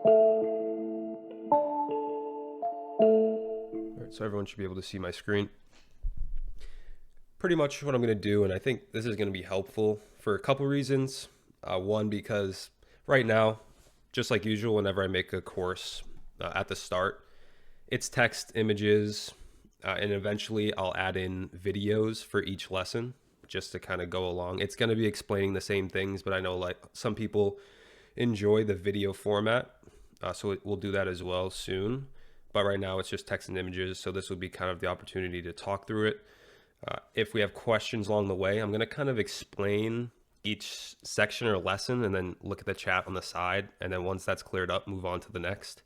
All right, so everyone should be able to see my screen. Pretty much what I'm going to do, and I think this is going to be helpful for a couple reasons. One, because right now, just like usual, whenever I make a course at the start, it's text, images, and eventually I'll add in videos for each lesson just to kind of go along. It's going to be explaining the same things, but I know like some people enjoy the video format, so we'll do that as well soon. But right now it's just text and images, so this will be kind of the opportunity to talk through it. If we have questions along the way, I'm going to kind of explain each section or lesson and then look at the chat on the side. And then once that's cleared up, move on to the next.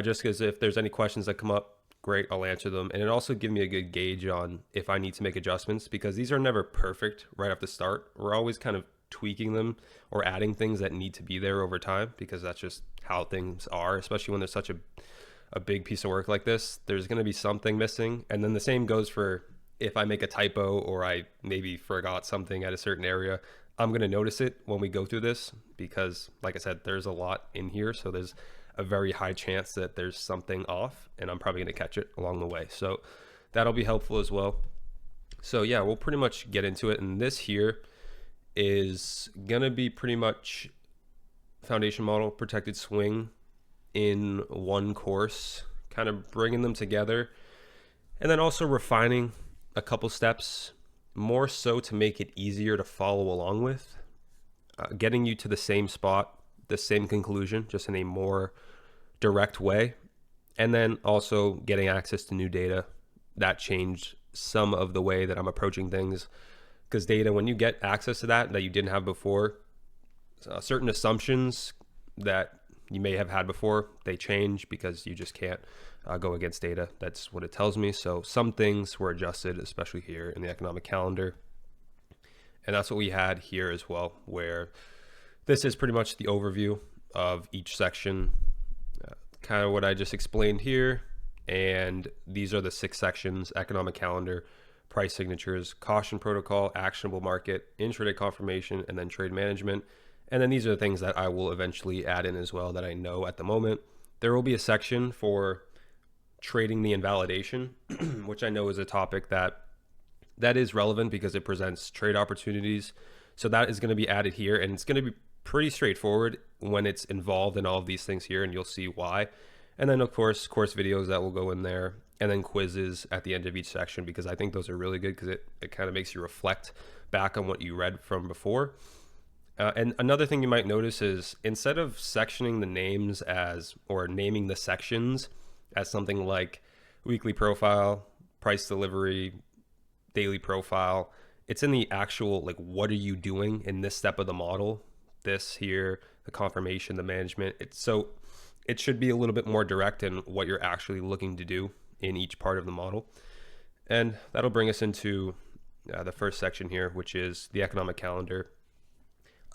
Just because if there's any questions that come up, great, I'll answer them. And it also gives me a good gauge on if I need to make adjustments, because these are never perfect right off the start. We're always kind of tweaking them or adding things that need to be there over time, because that's just how things are, especially when there's such a big piece of work like this. There's going to be something missing. And then the same goes for if I make a typo or I maybe forgot something at a certain area. I'm going to notice it when we go through this, because like I said, there's a lot in here. So there's a very high chance that there's something off, and I'm probably going to catch it along the way. So that'll be helpful as well. So yeah, we'll pretty much get into it. And this here is going to be pretty much foundation model, protected swing in one course, kind of bringing them together, and then also refining a couple steps, more so to make it easier to follow along with, getting you to the same spot, the same conclusion, just in a more direct way. And then also getting access to new data. That changed some of the way that I'm approaching things, because data, when you get access to that you didn't have before, certain assumptions that you may have had before, they change because you just can't go against data. That's what it tells me. So some things were adjusted, especially here in the economic calendar. And that's what we had here as well, where this is pretty much the overview of each section, kind of what I just explained here. And these are the 6 sections: economic calendar, price signatures, caution protocol, actionable market, intraday confirmation, and then trade management. And then these are the things that I will eventually add in as well that I know at the moment. There will be a section for trading the invalidation, which I know is a topic that is relevant because it presents trade opportunities. So that is going to be added here, and it's going to be pretty straightforward when it's involved in all of these things here, and you'll see why. And then of course videos that will go in there, and then quizzes at the end of each section, because I think those are really good, because it kind of makes you reflect back on what you read from before. And another thing you might notice is, instead of sectioning the names or naming the sections as something like weekly profile, price delivery, daily profile, it's in the actual, like, what are you doing in this step of the model? This here, the confirmation, the management. So it should be a little bit more direct in what you're actually looking to do in each part of the model. And that'll bring us into the first section here, which is the economic calendar.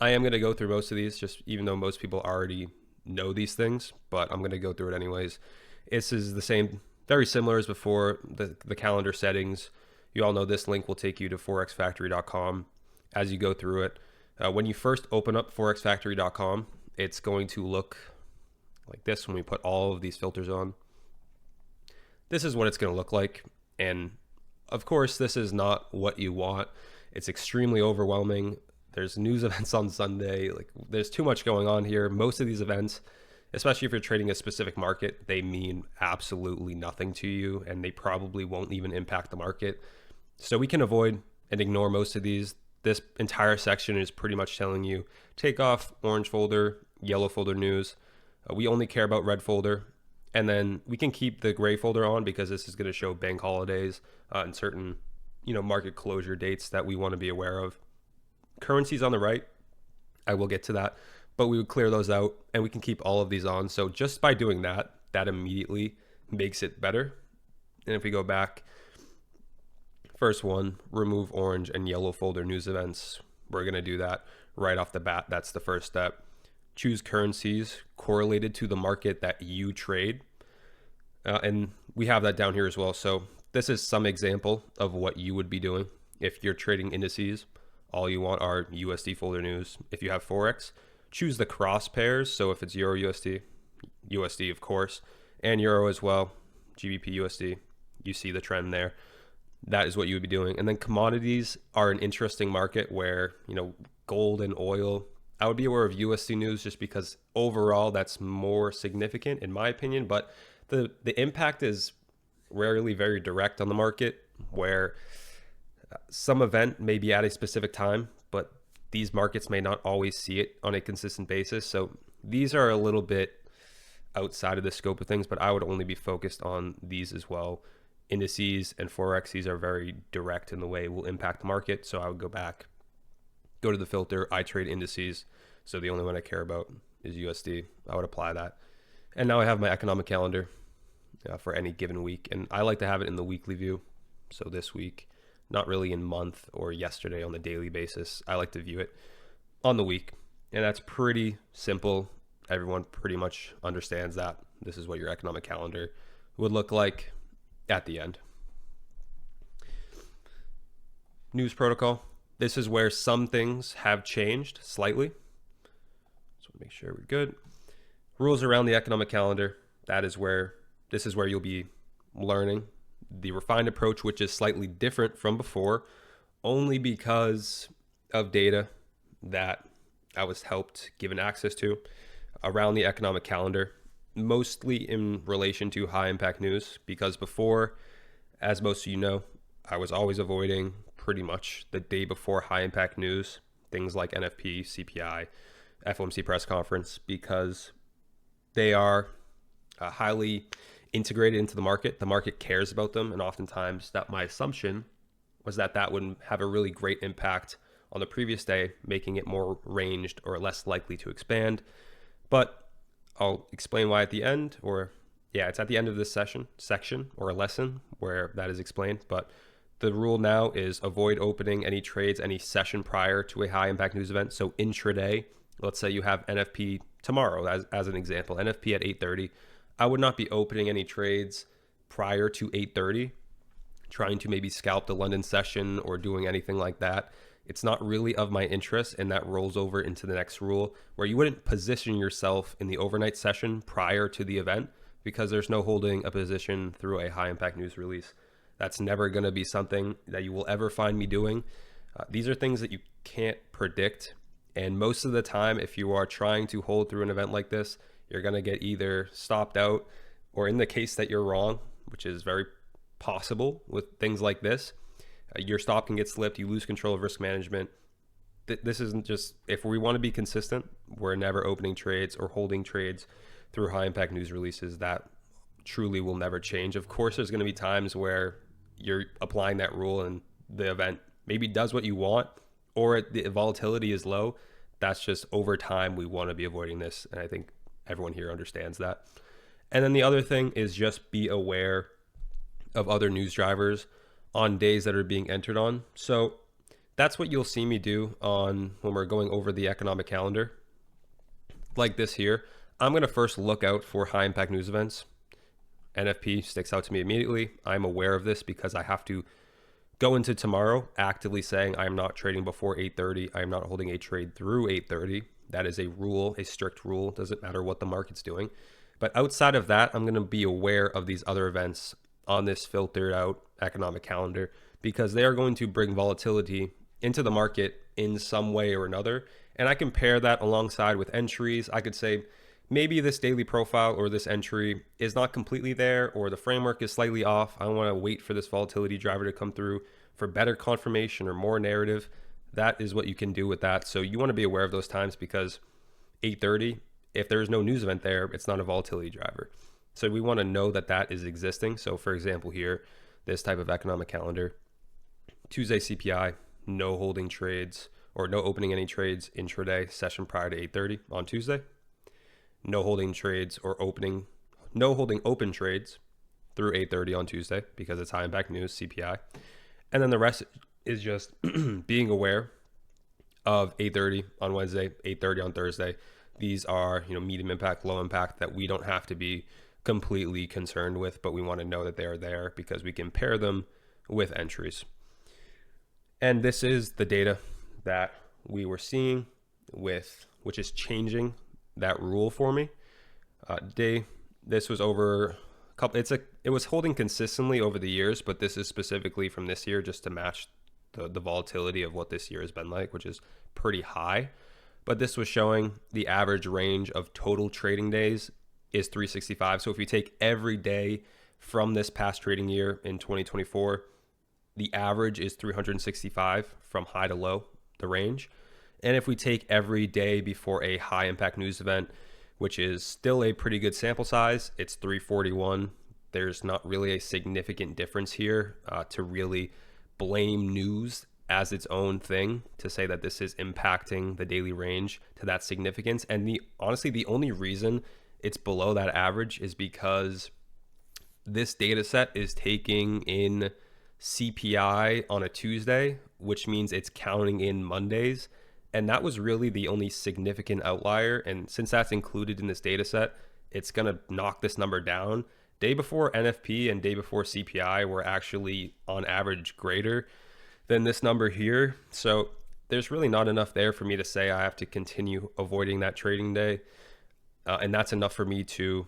I am going to go through most of these, just even though most people already know these things, but I'm going to go through it anyways. This is the same, very similar as before, the calendar settings. You all know this link will take you to forexfactory.com as you go through it. When you first open up forexfactory.com, it's going to look like this when we put all of these filters on. This is what it's going to look like. And of course, this is not what you want. It's extremely overwhelming. There's news events on Sunday. Like, there's too much going on here. Most of these events, especially if you're trading a specific market, they mean absolutely nothing to you, and they probably won't even impact the market. So we can avoid and ignore most of these. This entire section is pretty much telling you, take off orange folder, yellow folder news. We only care about red folder. And then we can keep the gray folder on, because this is going to show bank holidays and certain, market closure dates that we want to be aware of. Currencies on the right, I will get to that, but we would clear those out, and we can keep all of these on. So just by doing that immediately makes it better. And if we go back, first one, remove orange and yellow folder news events. We're going to do that right off the bat. That's the first step. Choose currencies correlated to the market that you trade. And we have that down here as well. So this is some example of what you would be doing if you're trading indices. All you want are USD folder news. If you have Forex, choose the cross pairs. So if it's Euro USD, USD, of course, and Euro as well, GBP USD. You see the trend there. That is what you would be doing. And then commodities are an interesting market where, gold and oil, I would be aware of USD news just because overall that's more significant in my opinion, but the impact is rarely very direct on the market, where some event may be at a specific time, but these markets may not always see it on a consistent basis. So these are a little bit outside of the scope of things, but I would only be focused on these as well. Indices and Forexes are very direct in the way it will impact the market. So I would go to the filter, I trade indices. So the only one I care about is USD. I would apply that. And now I have my economic calendar for any given week. And I like to have it in the weekly view. So this week, not really in month or yesterday on the daily basis. I like to view it on the week. And that's pretty simple. Everyone pretty much understands that. This is what your economic calendar would look like at the end. News protocol. This is where some things have changed slightly. So make sure we're good. Rules around the economic calendar. This is where you'll be learning the refined approach, which is slightly different from before, only because of data that I was given access to around the economic calendar, mostly in relation to high impact news, because before, as most of you know, I was always avoiding pretty much the day before high impact news, things like NFP, CPI, FOMC press conference, because they are highly integrated into the market. The market cares about them. And oftentimes my assumption was that would have a really great impact on the previous day, making it more ranged or less likely to expand. But I'll explain why at the end, it's at the end of this section or a lesson where that is explained. But the rule now is avoid opening any trades, any session prior to a high impact news event. So intraday, let's say you have NFP tomorrow as an example, NFP at 8:30. I would not be opening any trades prior to 8:30, trying to maybe scalp the London session or doing anything like that. It's not really of my interest, and that rolls over into the next rule, where you wouldn't position yourself in the overnight session prior to the event, because there's no holding a position through a high impact news release. That's never going to be something that you will ever find me doing. These are things that you can't predict. And most of the time, if you are trying to hold through an event like this, you're going to get either stopped out, or in the case that you're wrong, which is very possible with things like this, your stop can get slipped. You lose control of risk management. This isn't just, if we want to be consistent, we're never opening trades or holding trades through high impact news releases. That truly will never change. Of course, there's going to be times where you're applying that rule and the event maybe does what you want, or the volatility is low. That's just over time, we want to be avoiding this. And I think everyone here understands that. And then the other thing is just be aware of other news drivers on days that are being entered on. So that's what you'll see me do when we're going over the economic calendar like this here. I'm going to first look out for high impact news events. NFP sticks out to me immediately. I'm aware of this because I have to go into tomorrow actively saying I'm not trading before 8:30. I'm not holding a trade through 8:30. That is a rule, a strict rule. Doesn't matter what the market's doing. But outside of that, I'm going to be aware of these other events on this filtered out economic calendar, because they are going to bring volatility into the market in some way or another. And I compare that alongside with entries. I could say maybe this daily profile or this entry is not completely there, or the framework is slightly off. I want to wait for this volatility driver to come through for better confirmation or more narrative. That is what you can do with that. So you want to be aware of those times, because 8:30, if there is no news event there, it's not a volatility driver. So we want to know that is existing. So for example here, this type of economic calendar, Tuesday CPI, no holding trades or no opening any trades intraday session prior to 8:30 on Tuesday. No holding trades or no holding open trades through 8:30 on Tuesday, because it's high impact news, CPI. And then the rest is just being aware of 8:30 on Wednesday, 8:30 on Thursday. These are, medium impact, low impact that we don't have to be completely concerned with, but we want to know that they are there because we can pair them with entries. And this is the data that we were seeing which is changing that rule for me. Day, this was over a couple. It was holding consistently over the years, but this is specifically from this year just to match the volatility of what this year has been like, which is pretty high. But this was showing the average range of total trading days is 365. So if you take every day from this past trading year in 2024, the average is 365 from high to low, the range. And if we take every day before a high impact news event, which is still a pretty good sample size, it's 341. There's not really a significant difference here to really blame news as its own thing to say that this is impacting the daily range to that significance. And honestly, the only reason it's below that average is because this data set is taking in CPI on a Tuesday, which means it's counting in Mondays. And that was really the only significant outlier. And since that's included in this data set, it's going to knock this number down. Day before NFP and day before CPI were actually on average greater than this number here. So there's really not enough there for me to say I have to continue avoiding that trading day. And that's enough for me to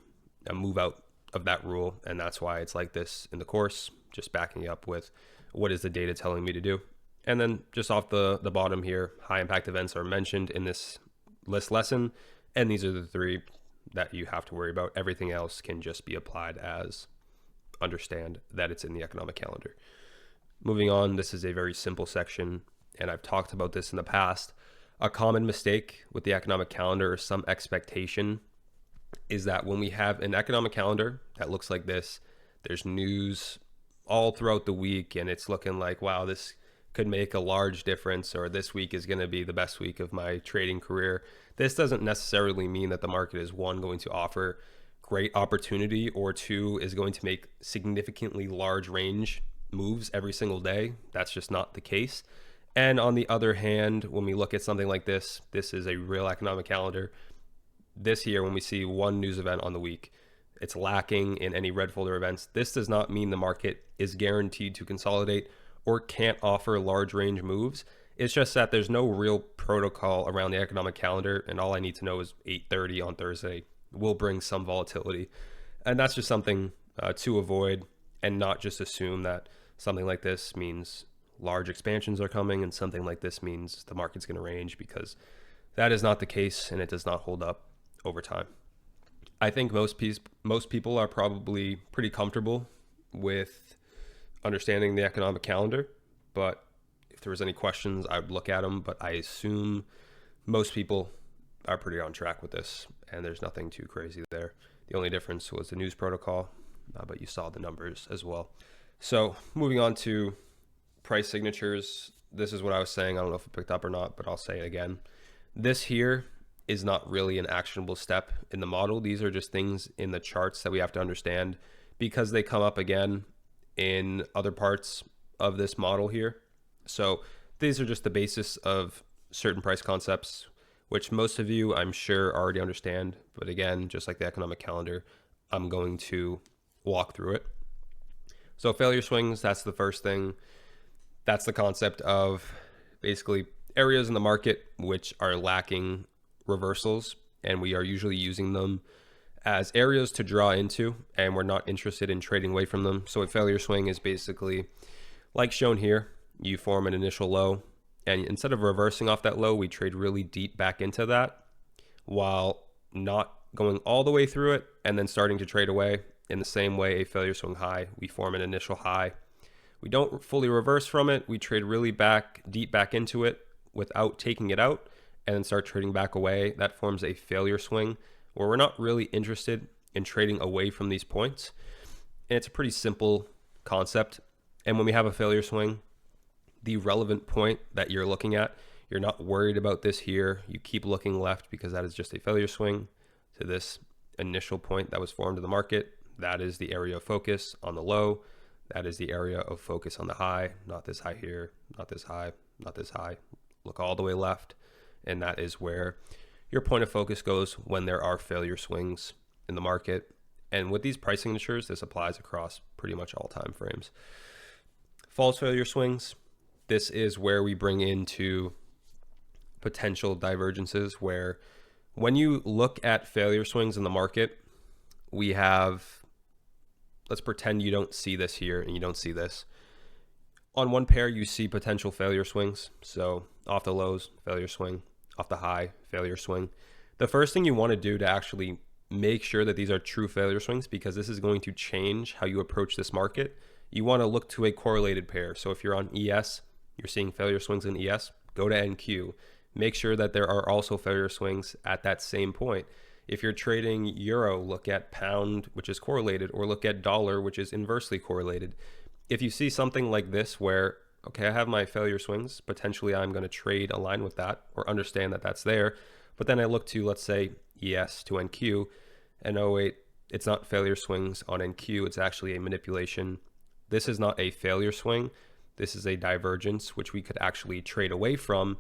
move out of that rule. And that's why it's like this in the course, just backing up with what is the data telling me to do. And then just off the bottom here, high impact events are mentioned in this lesson. And these are the three that you have to worry about. Everything else can just be applied as understand that it's in the economic calendar. Moving on, this is a very simple section, and I've talked about this in the past. A common mistake with the economic calendar or some expectation is that when we have an economic calendar that looks like this, there's news all throughout the week, and it's looking like, wow, this could make a large difference, or this week is going to be the best week of my trading career. This doesn't necessarily mean that the market is, one, going to offer great opportunity, or two, is going to make significantly large range moves every single day. That's just not the case. And on the other hand, when we look at something like this, this is a real economic calendar. This year, when we see one news event on the week, it's lacking in any red folder events. This does not mean the market is guaranteed to consolidate or can't offer large range moves. It's just that there's no real protocol around the economic calendar, and all I need to know is 8:30 on Thursday will bring some volatility. And that's just something to avoid, and not just assume that something like this means large expansions are coming and something like this means the market's going to range, because that is not the case, and it does not hold up over time. I think most people are probably pretty comfortable with understanding the economic calendar, but if there was any questions, I would look at them. But I assume most people are pretty on track with this, and there's nothing too crazy there. The only difference was the news protocol, but you saw the numbers as well. So moving on to price signatures, this is what I was saying. I don't know if it picked up or not, but I'll say it again. This here is not really an actionable step in the model. These are just things in the charts that we have to understand because they come up again in other parts of this model here. So these are just the basis of certain price concepts, which most of you, I'm sure, already understand. But again, just like the economic calendar, I'm going to walk through it. So failure swings, that's the first thing. That's the concept of basically areas in the market which are lacking reversals, and we are usually using them as areas to draw into, and we're not interested in trading away from them. So a failure swing is basically like shown here. You form an initial low, and instead of reversing off that low, we trade really deep back into that while not going all the way through it and then starting to trade away. In the same way, a failure swing high, we form an initial high. We don't fully reverse from it. We trade really deep back into it without taking it out and then start trading back away. That forms a failure swing where we're not really interested in trading away from these points. And it's a pretty simple concept. And when we have a failure swing, the relevant point that you're looking at, you're not worried about this here. You keep looking left because that is just a failure swing to this initial point that was formed in the market. That is the area of focus on the low. That is the area of focus on the high. Not this high here, not this high, not this high. Look all the way left. And that is where your point of focus goes when there are failure swings in the market. And with these price signatures, this applies across pretty much all time frames. False failure swings, this is where we bring into potential divergences, where when you look at failure swings in the market, we have, let's pretend you don't see this here and you don't see this. On one pair, you see potential failure swings. So off the lows, failure swing, off the high, failure swing. The first thing you want to do to actually make sure that these are true failure swings, because this is going to change how you approach this market, you want to look to a correlated pair. So if you're on ES, you're seeing failure swings in ES, go to NQ. Make sure that there are also failure swings at that same point. If you're trading euro, look at pound, which is correlated, or look at dollar, which is inversely correlated. If you see something like this where, okay, I have my failure swings, potentially I'm going to trade align with that or understand that that's there. But then I look to, let's say, ES to NQ, and oh wait, it's not failure swings on NQ, it's actually a manipulation. This is not a failure swing. This is a divergence, which we could actually trade away from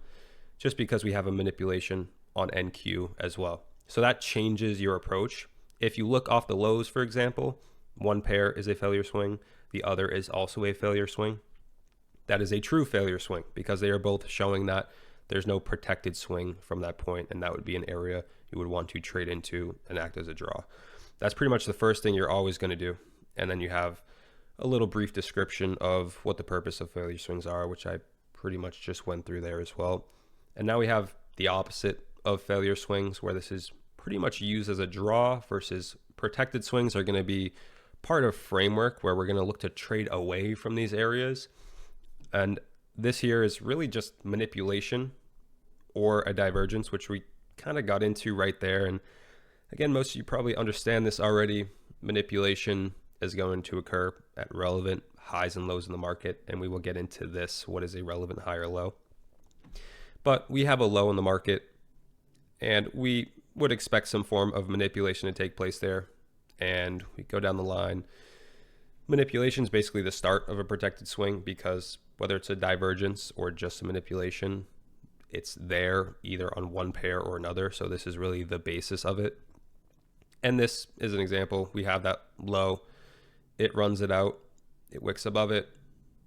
just because we have a manipulation on NQ as well. So that changes your approach. If you look off the lows, for example, one pair is a failure swing, the other is also a failure swing. That is a true failure swing because they are both showing that there's no protected swing from that point, and that would be an area you would want to trade into and act as a draw. That's pretty much the first thing you're always going to do. And then you have a little brief description of what the purpose of failure swings are, which I pretty much just went through there as well. And now we have the opposite of failure swings, where this is pretty much used as a draw, versus protected swings are going to be part of framework where we're going to look to trade away from these areas. And this here is really just manipulation or a divergence, which we kind of got into right there. And again, most of you probably understand this already. Manipulation is going to occur at relevant highs and lows in the market, and we will get into this, what is a relevant high or low. But we have a low in the market, and we would expect some form of manipulation to take place there. And we go down the line. Manipulation is basically the start of a protected swing, because whether it's a divergence or just a manipulation, it's there either on one pair or another. So this is really the basis of it. And this is an example. We have that low. It runs it out. It wicks above it.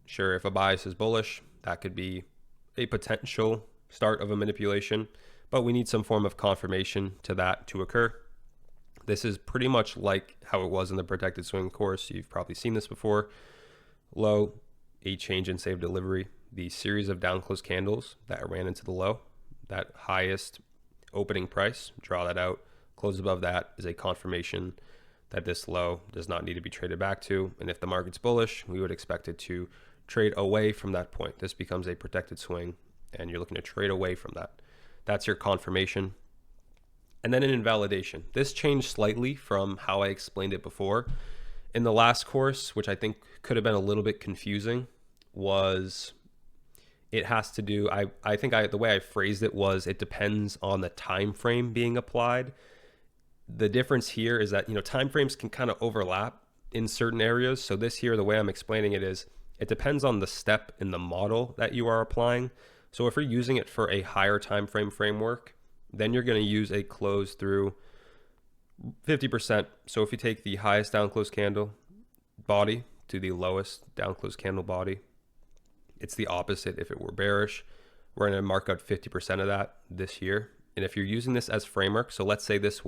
Sure, if a bias is bullish, that could be a potential start of a manipulation, but we need some form of confirmation to that to occur. This is pretty much like how it was in the protected swing course. You've probably seen this before. Low, a change in save delivery, the series of down close candles that ran into the low, that highest opening price, draw that out, close above that is a confirmation that this low does not need to be traded back to. And if the market's bullish, we would expect it to trade away from that point. This becomes a protected swing, and you're looking to trade away from that. That's your confirmation. And then an invalidation. This changed slightly from how I explained it before. In the last course, which I think could have been a little bit confusing, was it has to do, I think the way I phrased it was, it depends on the time frame being applied. The difference here is that, time frames can kind of overlap in certain areas. So this here, the way I'm explaining it is, it depends on the step in the model that you are applying. So if you're using it for a higher time frame framework, then you're going to use a close through 50%. So if you take the highest down close candle body to the lowest down close candle body, it's the opposite. If it were bearish, we're going to mark out 50% of that this here. And if you're using this as framework, so let's say this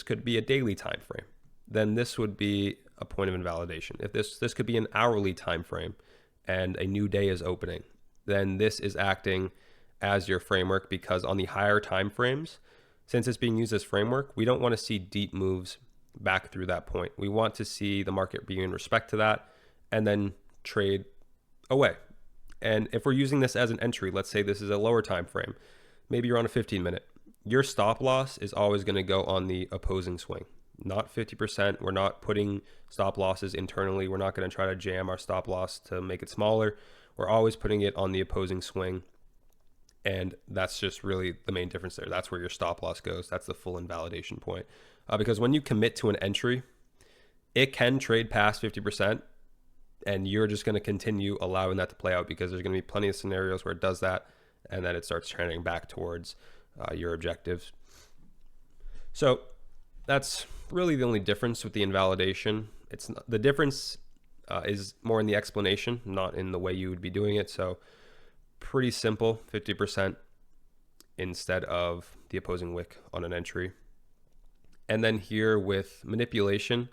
could be a daily time frame, then this would be a point of invalidation. If this could be an hourly time frame and a new day is opening, then this is acting as your framework, because on the higher time frames, since it's being used as framework, we don't want to see deep moves back through that point. We want to see the market be in respect to that and then trade away. And if we're using this as an entry, let's say this is a lower time frame, maybe you're on a 15-minute, your stop loss is always going to go on the opposing swing, not 50%. We're not putting stop losses internally. We're not going to try to jam our stop loss to make it smaller. We're always putting it on the opposing swing. And that's just really the main difference there. That's where your stop loss goes. That's the full invalidation point. Because when you commit to an entry, it can trade past 50%, and you're just going to continue allowing that to play out, because there's going to be plenty of scenarios where it does that, and then it starts trending back towards your objectives. So that's really the only difference with the invalidation. It's not, the difference is more in the explanation, not in the way you would be doing it. So pretty simple, 50% instead of the opposing wick on an entry. And then here with manipulation,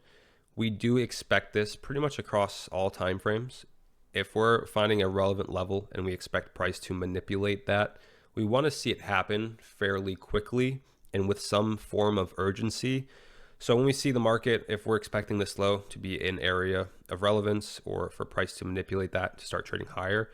we do expect this pretty much across all time frames. If we're finding a relevant level and we expect price to manipulate that, we want to see it happen fairly quickly and with some form of urgency. So when we see the market, if we're expecting this low to be an area of relevance or for price to manipulate that to start trading higher,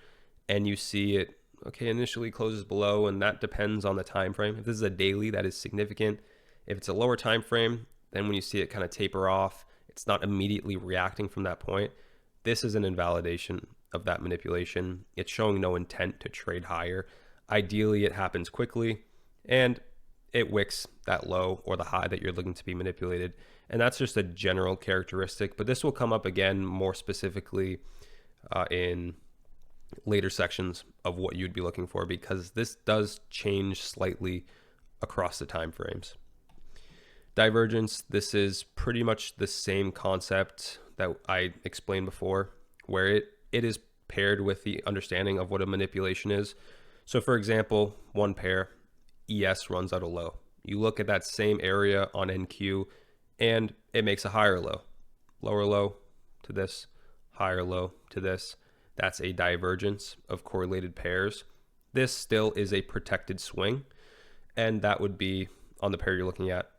and you see it, okay, initially closes below, and that depends on the time frame. If this is a daily, that is significant. If it's a lower time frame, then when you see it kind of taper off, it's not immediately reacting from that point. This is an invalidation of that manipulation. It's showing no intent to trade higher. Ideally, it happens quickly and it wicks that low or the high that you're looking to be manipulated. And that's just a general characteristic, but this will come up again more specifically in later sections of what you'd be looking for, because this does change slightly across the time frames. Divergence, this is pretty much the same concept that I explained before, where it is paired with the understanding of what a manipulation is. So for example, one pair, ES runs out a low. You look at that same area on NQ and it makes a higher low. Lower low to this, higher low to this. That's a divergence of correlated pairs. This still is a protected swing, and that would be on the pair you're looking at.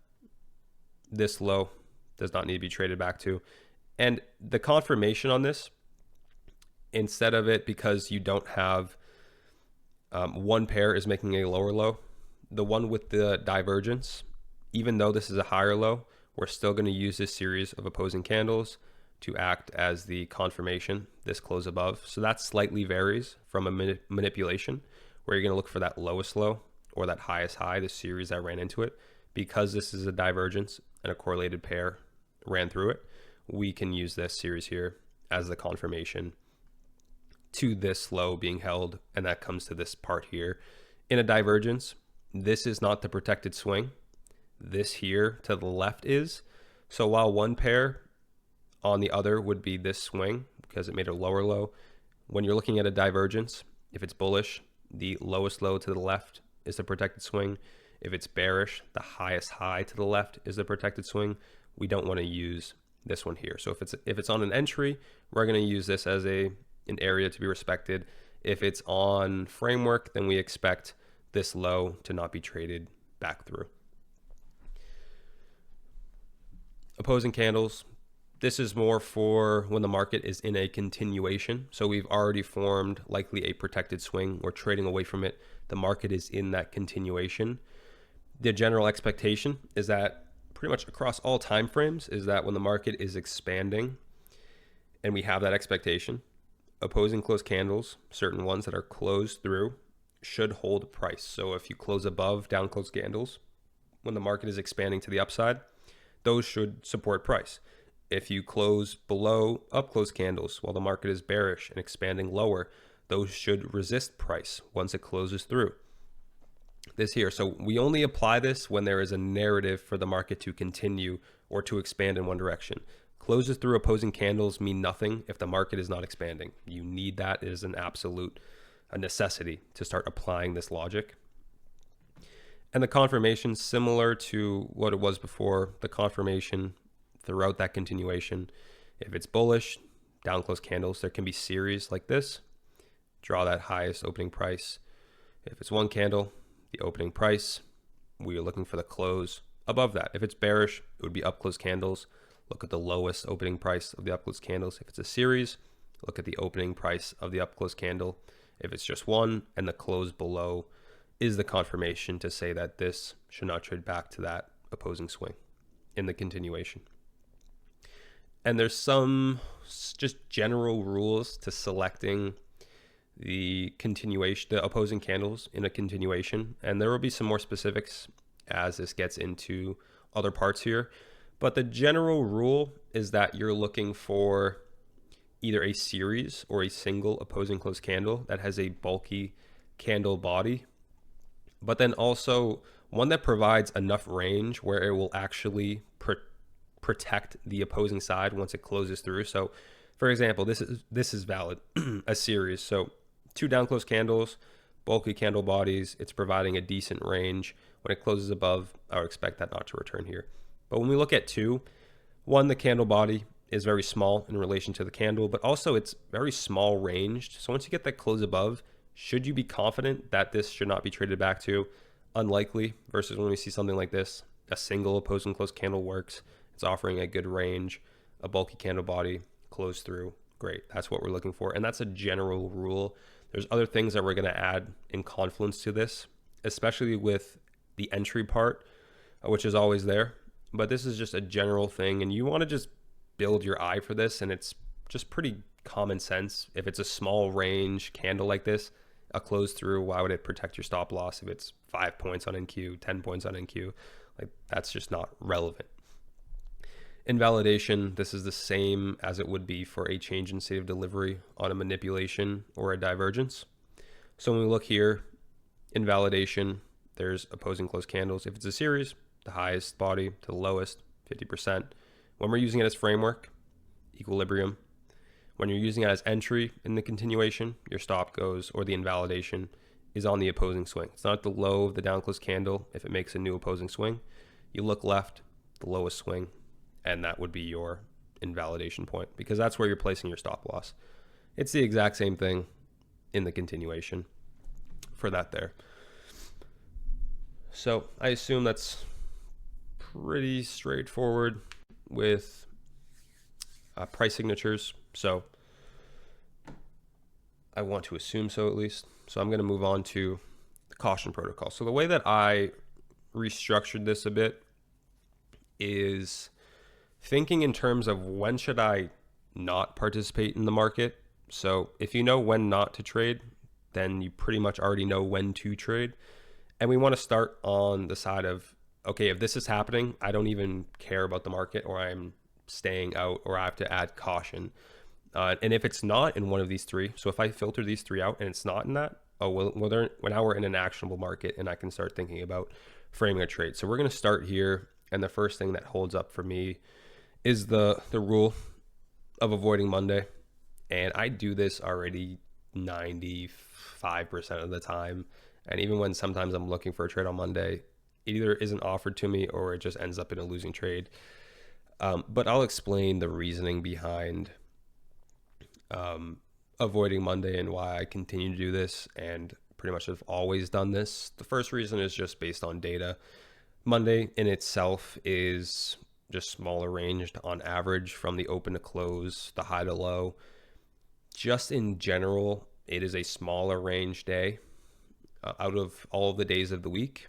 This low does not need to be traded back to. And the confirmation on this, instead of it, because you don't have one pair is making a lower low, the one with the divergence, even though this is a higher low, we're still going to use this series of opposing candles to act as the confirmation, this close above. So that slightly varies from a manipulation, where you're going to look for that lowest low or that highest high, the series that ran into it. Because this is a divergence and a correlated pair ran through it, we can use this series here as the confirmation to this low being held, and that comes to this part here. In a divergence, this is not the protected swing. This here to the left is. So while one pair on the other would be this swing because it made a lower low, when you're looking at a divergence, if it's bullish, the lowest low to the left is the protected swing. If it's bearish, the highest high to the left is the protected swing. We don't want to use this one here. So if it's on an entry, we're going to use this as an area to be respected. If it's on framework, then we expect this low to not be traded back through. Opposing candles. This is more for when the market is in a continuation. So we've already formed likely a protected swing. We're trading away from it. The market is in that continuation. The general expectation is that pretty much across all time frames is that when the market is expanding and we have that expectation, opposing close candles, certain ones that are closed through, should hold price. So if you close above down close candles, when the market is expanding to the upside, those should support price. If you close below up close candles while the market is bearish and expanding lower, those should resist price once it closes through. This here. So we only apply this when there is a narrative for the market to continue or to expand in one direction. Closes through opposing candles mean nothing if the market is not expanding. You need that. It is an absolute necessity to start applying this logic. And the confirmation, similar to what it was before, the confirmation throughout that continuation. If it's bullish, down close candles, there can be series like this. Draw that highest opening price. If it's one candle, the opening price, we are looking for the close above that. If it's bearish, it would be up close candles. Look at the lowest opening price of the up close candles. If it's a series, look at the opening price of the up close candle. If it's just one and the close below is the confirmation to say that this should not trade back to that opposing swing in the continuation. And there's some just general rules to selecting the continuation, the opposing candles in a continuation. And there will be some more specifics as this gets into other parts here. But the general rule is that you're looking for either a series or a single opposing close candle that has a bulky candle body, but then also one that provides enough range where it will actually protect the opposing side once it closes through. So for example, this is valid, a series. So two down close candles, bulky candle bodies, it's providing a decent range. When it closes above, I would expect that not to return here. But when we look at 2, 1, the candle body is very small in relation to the candle, but also it's very small ranged. So once you get that close above, should you be confident that this should not be traded back to? Unlikely, versus when we see something like this, a single opposing close candle works. It's offering a good range, a bulky candle body, close through. Great. That's what we're looking for. And that's a general rule. There's other things that we're going to add in Confluence to this, especially with the entry part, which is always there. But this is just a general thing, and you want to just build your eye for this, and it's just pretty common sense. If it's a small range candle like this, a close through, why would it protect your stop loss if it's 5 points on NQ, 10 points on NQ? Like, that's just not relevant. Invalidation, this is the same as it would be for a change in state of delivery on a manipulation or a divergence. So when we look here, invalidation, there's opposing close candles. If it's a series, the highest body to the lowest, 50%. When we're using it as framework, equilibrium. When you're using it as entry in the continuation, your stop goes, or the invalidation is on the opposing swing. It's not at the low of the down close candle if it makes a new opposing swing. You look left, the lowest swing, and that would be your invalidation point, because that's where you're placing your stop loss. It's the exact same thing in the continuation for that there. So I assume that's pretty straightforward with price signatures. So I want to assume so, at least. So I'm going to move on to the caution protocol. So the way that I restructured this a bit is thinking in terms of when should I not participate in the market. So if you know when not to trade, then you pretty much already know when to trade. And we want to start on the side of, okay, if this is happening, I don't even care about the market, or I'm staying out, or I have to add caution. And if it's not in one of these 3, so if I filter these 3 out and it's not in that, well, now we're in an actionable market and I can start thinking about framing a trade. So we're going to start here. And the first thing that holds up for me is the rule of avoiding Monday. And I do this already 95% of the time. And even when sometimes I'm looking for a trade on Monday, it either isn't offered to me or it just ends up in a losing trade. But I'll explain the reasoning behind avoiding Monday and why I continue to do this, and pretty much have always done this. The first reason is just based on data. Monday in itself is just smaller ranged on average from the open to close, the high to low. Just in general, it is a smaller range day out of all of the days of the week.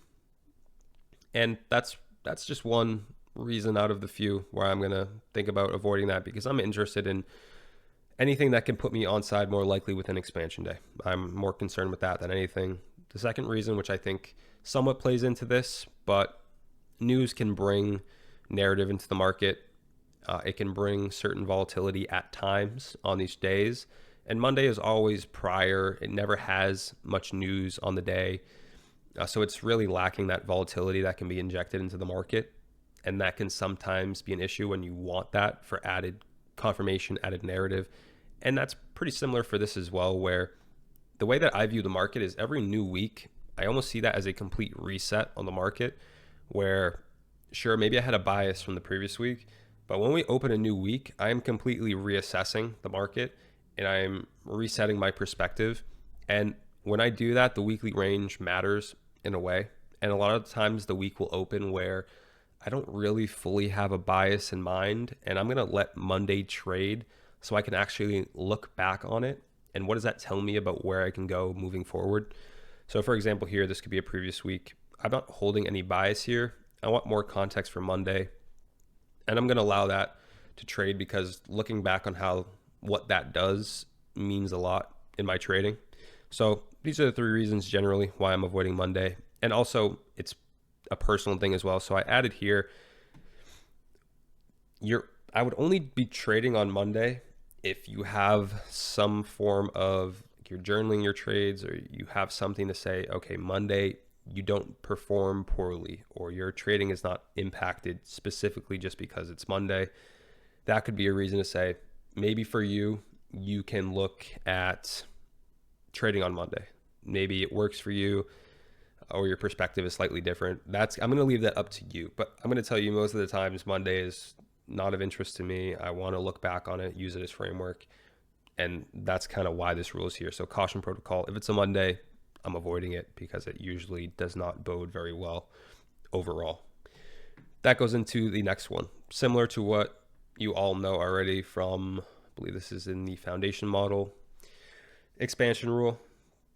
And that's just one reason out of the few where I'm going to think about avoiding that, because I'm interested in anything that can put me onside more likely with an expansion day. I'm more concerned with that than anything. The second reason, which I think somewhat plays into this, but news can bring narrative into the market. It can bring certain volatility at times on these days. And Monday is always prior. It never has much news on the day. So it's really lacking that volatility that can be injected into the market. And that can sometimes be an issue when you want that for added confirmation, added narrative. And that's pretty similar for this as well, where the way that I view the market is every new week, I almost see that as a complete reset on the market, where sure, maybe I had a bias from the previous week, but when we open a new week, I am completely reassessing the market and I'm resetting my perspective. And when I do that, the weekly range matters in a way. And a lot of times the week will open where I don't really fully have a bias in mind, and I'm going to let Monday trade so I can actually look back on it. And what does that tell me about where I can go moving forward? So for example, here, this could be a previous week. I'm not holding any bias here. I want more context for Monday. And I'm going to allow that to trade, because looking back on what that does means a lot in my trading. So these are the 3 reasons generally why I'm avoiding Monday. And also it's a personal thing as well. So I added here, I would only be trading on Monday if you have some form of, you're journaling your trades, or you have something to say, okay, Monday, you don't perform poorly, or your trading is not impacted specifically just because it's Monday. That could be a reason to say, maybe for you, you can look at trading on Monday. Maybe it works for you. or your perspective is slightly different, I'm going to leave that up to you. But I'm going to tell you most of the times Monday is not of interest to me. I want to look back on it, use it as framework. And that's kind of why this rule is here. So caution protocol, if it's a Monday, I'm avoiding it because it usually does not bode very well overall. That goes into the next one. Similar to what you all know already from, I believe this is in the foundation model, expansion rule,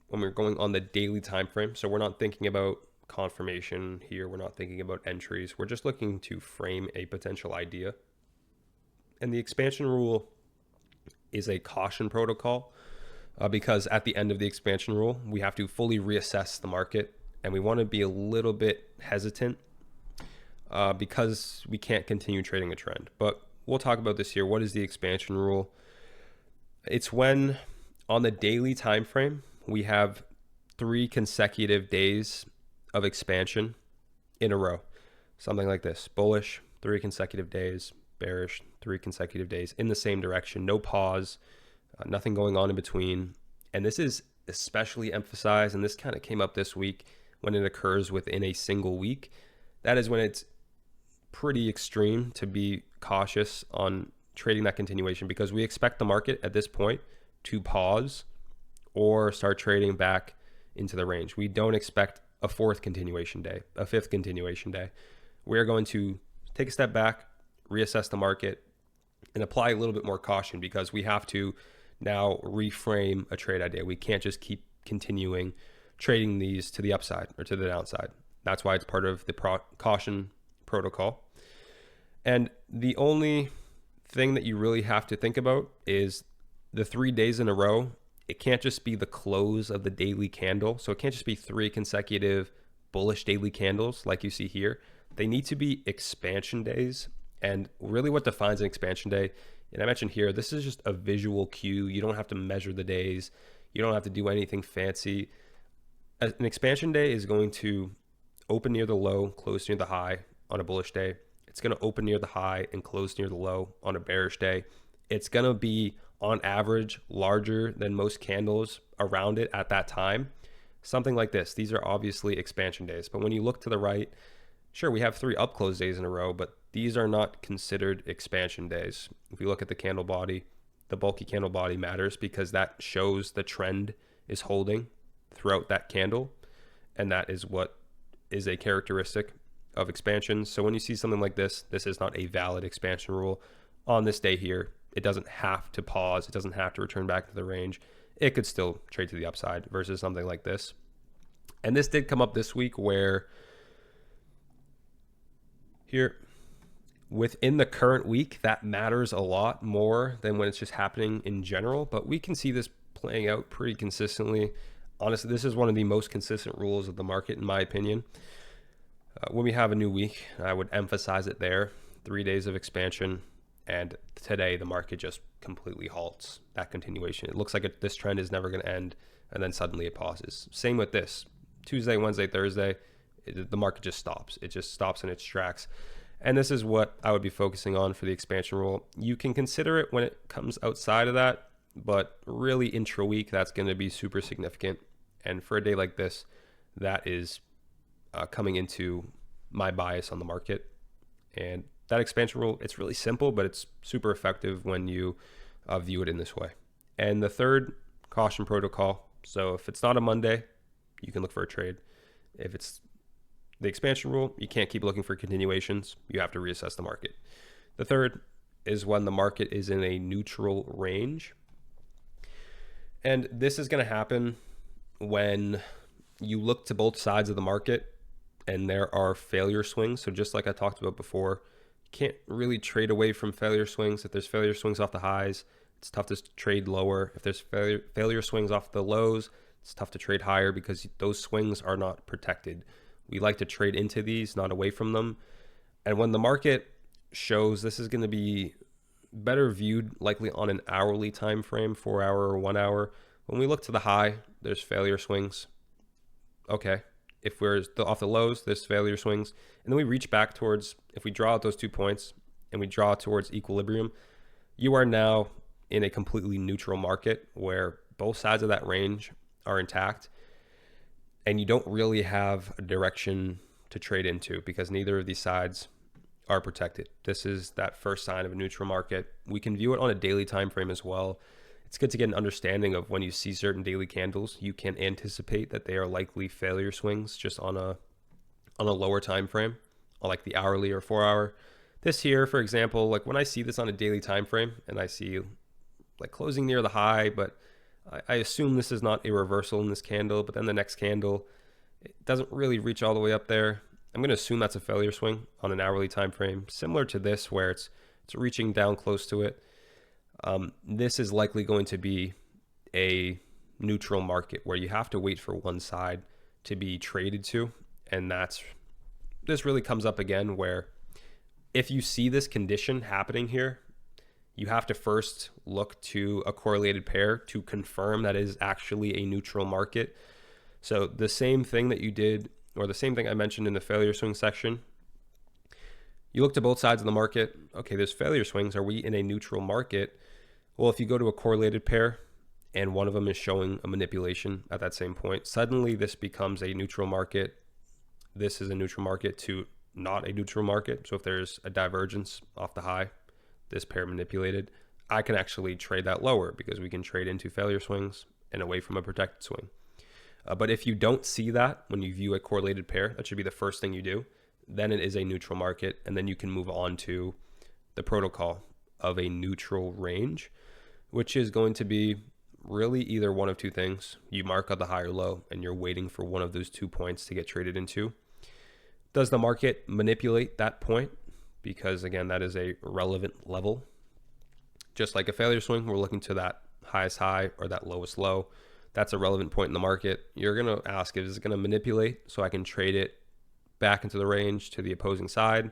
when we're going on the daily time frame. So we're not thinking about confirmation here. We're not thinking about entries. We're just looking to frame a potential idea. And the expansion rule is a caution protocol because at the end of the expansion rule, we have to fully reassess the market, and we want to be a little bit hesitant because we can't continue trading a trend. But we'll talk about this here. What is the expansion rule? It's when on the daily time frame, we have 3 consecutive days of expansion in a row. Something like this: bullish, 3 consecutive days; bearish, 3 consecutive days in the same direction, no pause, nothing going on in between. And this is especially emphasized, and this kind of came up this week, when it occurs within a single week. That is when it's pretty extreme to be cautious on trading that continuation, because we expect the market at this point to pause or start trading back into the range. We don't expect a 4th continuation day, a 5th continuation day. We're going to take a step back, reassess the market, and apply a little bit more caution, because we have to now reframe a trade idea. We can't just keep continuing trading these to the upside or to the downside. That's why it's part of the caution protocol. And the only thing that you really have to think about is the 3 days in a row. It can't just be the close of the daily candle. So it can't just be 3 consecutive bullish daily candles like you see here. They need to be expansion days. And really what defines an expansion day, and I mentioned here, this is just a visual cue. You don't have to measure the days. You don't have to do anything fancy. An expansion day is going to open near the low, close near the high on a bullish day. It's going to open near the high and close near the low on a bearish day. It's going to be on average larger than most candles around it at that time. Something like this. These are obviously expansion days. But when you look to the right, sure, we have 3 up close days in a row, but these are not considered expansion days. If you look at the candle body, the bulky candle body matters because that shows the trend is holding throughout that candle. And that is what is a characteristic of expansions. So when you see something like this, this is not a valid expansion rule on this day here. It doesn't have to pause. It doesn't have to return back to the range. It could still trade to the upside versus something like this. And this did come up this week where here within the current week, that matters a lot more than when it's just happening in general. But we can see this playing out pretty consistently. Honestly, this is one of the most consistent rules of the market, in my opinion. When we have a new week, I would emphasize it there. 3 days of expansion. And today, the market just completely halts that continuation. It looks like this trend is never going to end. And then suddenly it pauses. Same with this. Tuesday, Wednesday, Thursday, the market just stops. It just stops in its tracks. And this is what I would be focusing on for the expansion rule. You can consider it when it comes outside of that, but really intra-week, that's going to be super significant. And for a day like this, that is coming into my bias on the market. And that expansion rule, it's really simple, but it's super effective when you view it in this way. And the third, caution protocol. So if it's not a Monday, you can look for a trade. If it's the expansion rule, you can't keep looking for continuations. You have to reassess the market. The third is when the market is in a neutral range. And this is going to happen when you look to both sides of the market and there are failure swings. So just like I talked about before, you can't really trade away from failure swings. If there's failure swings off the highs, it's tough to trade lower. If there's failure swings off the lows, it's tough to trade higher because those swings are not protected. We like to trade into these, not away from them. And when the market shows, this is going to be better viewed likely on an hourly time frame, 4 hour or 1 hour. When we look to the high, there's failure swings. Okay. If we're off the lows, there's failure swings. And then we reach back towards, if we draw out those 2 points and we draw towards equilibrium, you are now in a completely neutral market where both sides of that range are intact. and you don't really have a direction to trade into because neither of these sides are protected. This is that first sign of a neutral market. We can view it on a daily time frame as well. It's good to get an understanding of when you see certain daily candles, you can anticipate that they are likely failure swings just on a lower time frame, on like the hourly or 4-hour. This here, for example, like when I see this on a daily time frame and I see like closing near the high, but I assume this is not a reversal in this candle, but then the next candle, it doesn't really reach all the way up there. I'm going to assume that's a failure swing on an hourly time frame, similar to this where it's reaching down close to it. This is likely going to be a neutral market where you have to wait for one side to be traded to. And this really comes up again where if you see this condition happening here, you have to first look to a correlated pair to confirm that is actually a neutral market. So the same thing that you did, or the same thing I mentioned in the failure swing section, you look to both sides of the market. Okay, there's failure swings. Are we in a neutral market? Well, if you go to a correlated pair and one of them is showing a manipulation at that same point, suddenly this becomes a neutral market. This is a neutral market to not a neutral market. So if there's a divergence off the high, this pair manipulated, I can actually trade that lower because we can trade into failure swings and away from a protected swing. But if you don't see that when you view a correlated pair, that should be the first thing you do. Then it is a neutral market, and then you can move on to the protocol of a neutral range, which is going to be really either one of two things. You mark out the high or low, and you're waiting for one of those 2 points to get traded into. Does the market manipulate that point? Because again, that is a relevant level. Just like a failure swing, we're looking to that highest high or that lowest low. That's a relevant point in the market. You're going to ask, is it going to manipulate so I can trade it back into the range to the opposing side?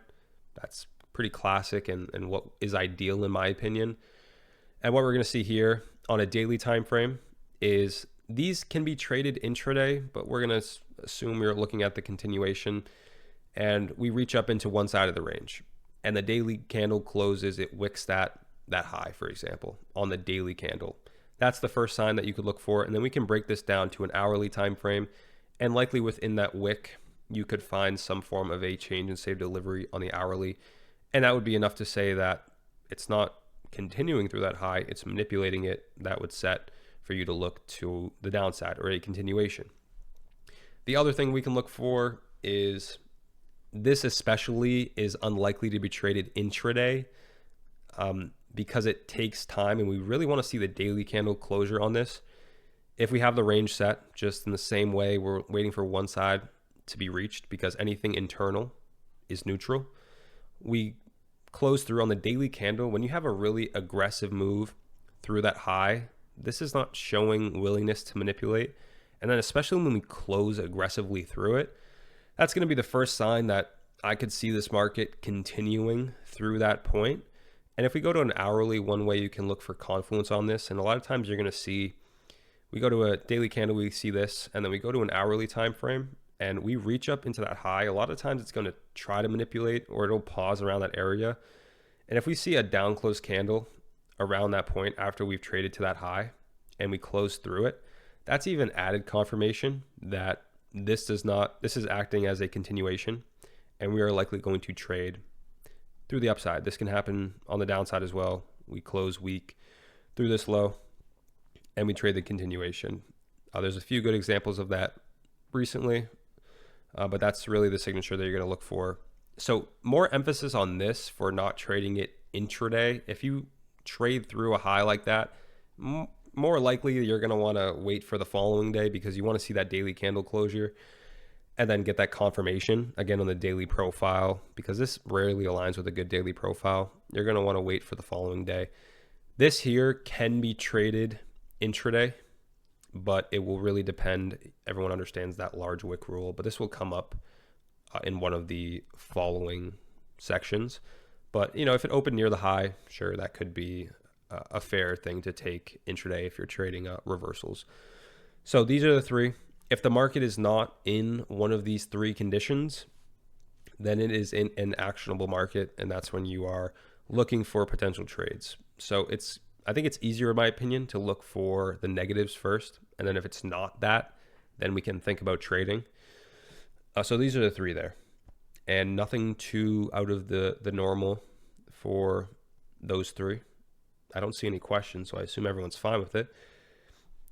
That's pretty classic and what is ideal in my opinion. And what we're going to see here on a daily time frame is these can be traded intraday, but we're going to assume we're looking at the continuation and we reach up into one side of the range and the daily candle closes, it wicks that high, for example, on the daily candle. That's the first sign that you could look for. And then we can break this down to an hourly time frame. And likely within that wick, you could find some form of a change in save delivery on the hourly. And that would be enough to say that it's not continuing through that high, it's manipulating it. That would set for you to look to the downside or a continuation. The other thing we can look for is this especially is unlikely to be traded intraday. Because it takes time and we really want to see the daily candle closure on this. If we have the range set just in the same way, we're waiting for one side to be reached because anything internal is neutral. We close through on the daily candle. When you have a really aggressive move through that high, this is not showing willingness to manipulate. And then especially when we close aggressively through it, that's going to be the first sign that I could see this market continuing through that point. And if we go to an hourly, one way you can look for confluence on this, and a lot of times you're going to see, we go to a daily candle, we see this, and then we go to an hourly time frame, and we reach up into that high. A lot of times it's going to try to manipulate, or it'll pause around that area. And if we see a down close candle around that point after we've traded to that high, and we close through it, that's even added confirmation that this is acting as a continuation, and we are likely going to trade through the upside. This can happen on the downside as well. We close weak through this low and we trade the continuation. There's a few good examples of that recently, but that's really the signature that you're going to look for. So more emphasis on this for not trading it intraday. If you trade through a high like that, more likely you're going to want to wait for the following day because you want to see that daily candle closure and then get that confirmation again on the daily profile, because this rarely aligns with a good daily profile. You're going to want to wait for the following day. This here can be traded intraday, but it will really depend. Everyone understands that large wick rule, but this will come up in one of the following sections. But if it opened near the high, sure, that could be a fair thing to take intraday if you're trading reversals. So these are the three. If the market is not in one of these three conditions, then it is in an actionable market, and that's when you are looking for potential trades. So I think it's easier, in my opinion, to look for the negatives first, and then if it's not that, then we can think about trading. So these are the three there, and nothing too out of the normal for those three. I don't see any questions, so I assume everyone's fine with it.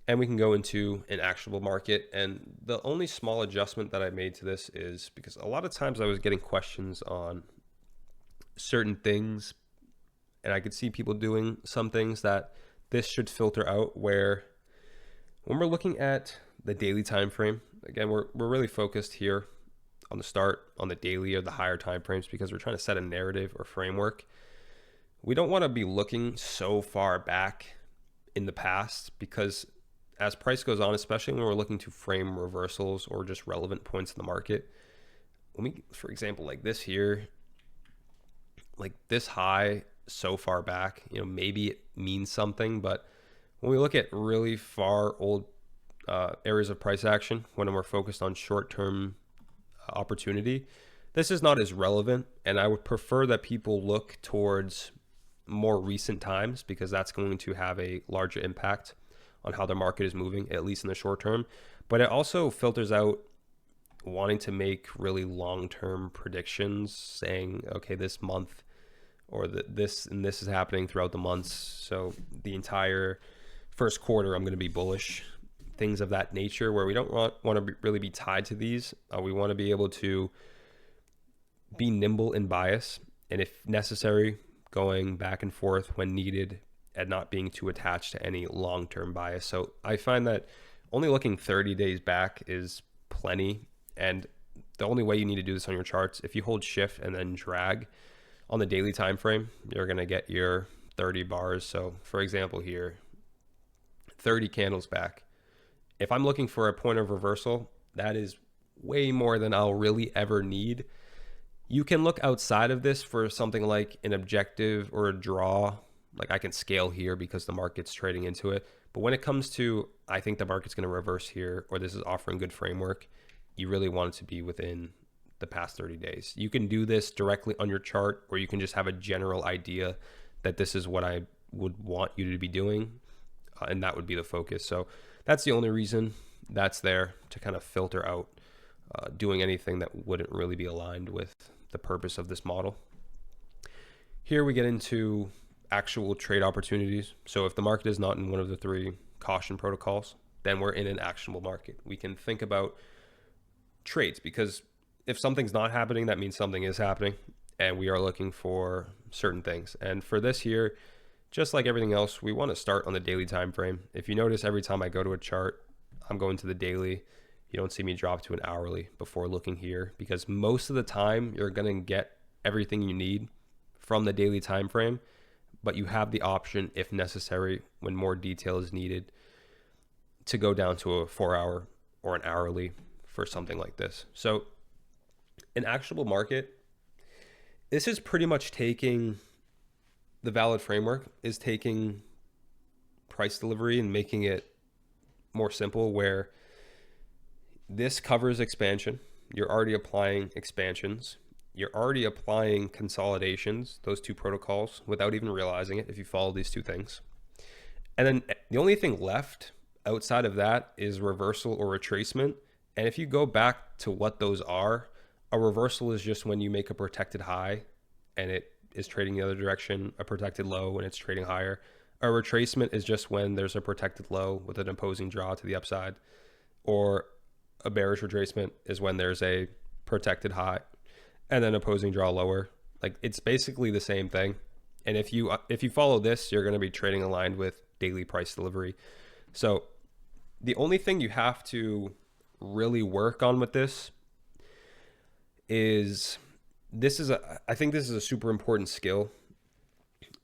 And we can go into an actionable market. And the only small adjustment that I made to this is because a lot of times I was getting questions on certain things, and I could see people doing some things that this should filter out, where when we're looking at the daily time frame, again, we're really focused here on the start, on the daily or the higher time frames, because we're trying to set a narrative or framework. We don't want to be looking so far back in the past, because as price goes on, especially when we're looking to frame reversals or just relevant points in the market, when we, for example, like this here, like this high so far back, maybe it means something, but when we look at really far old areas of price action, when we're focused on short-term opportunity, this is not as relevant. And I would prefer that people look towards more recent times, because that's going to have a larger impact on how the market is moving, at least in the short term. But it also filters out wanting to make really long-term predictions, saying, okay, this month or this is happening throughout the months, so the entire first quarter I'm going to be bullish, things of that nature, where we don't want to really be tied to these. We want to be able to be nimble in bias, and if necessary, going back and forth when needed, and not being too attached to any long-term bias. So I find that only looking 30 days back is plenty, and the only way you need to do this on your charts, if you hold shift and then drag on the daily time frame, you're going to get your 30 bars. So for example here, 30 candles back. If I'm looking for a point of reversal, that is way more than I'll really ever need. You can look outside of this for something like an objective or a draw. Like I can scale here because the market's trading into it. But when it comes to, I think the market's going to reverse here, or this is offering good framework, you really want it to be within the past 30 days. You can do this directly on your chart, or you can just have a general idea that this is what I would want you to be doing, and that would be the focus. So that's the only reason that's there, to kind of filter out doing anything that wouldn't really be aligned with the purpose of this model. Here we get into actual trade opportunities. So if the market is not in one of the three caution protocols, then we're in an actionable market. We can think about trades, because if something's not happening, that means something is happening, and we are looking for certain things. And for this here, just like everything else, we want to start on the daily time frame. If you notice, every time I go to a chart, I'm going to the daily. You don't see me drop to an hourly before looking here, because most of the time you're going to get everything you need from the daily time frame, but you have the option, if necessary, when more detail is needed, to go down to a 4-hour or an hourly for something like this. So an actionable market, this is pretty much taking the valid framework, is taking price delivery and making it more simple, where this covers expansion. You're already applying expansions. You're already applying consolidations, those two protocols, without even realizing it if you follow these two things. And then the only thing left outside of that is reversal or retracement. And if you go back to what those are, a reversal is just when you make a protected high and it is trading the other direction, a protected low when it's trading higher. A retracement is just when there's a protected low with an opposing draw to the upside, or a bearish retracement is when there's a protected high and then opposing draw lower. Like, it's basically the same thing. And if you follow this, you're going to be trading aligned with daily price delivery. So the only thing you have to really work on with this is, I think this is a super important skill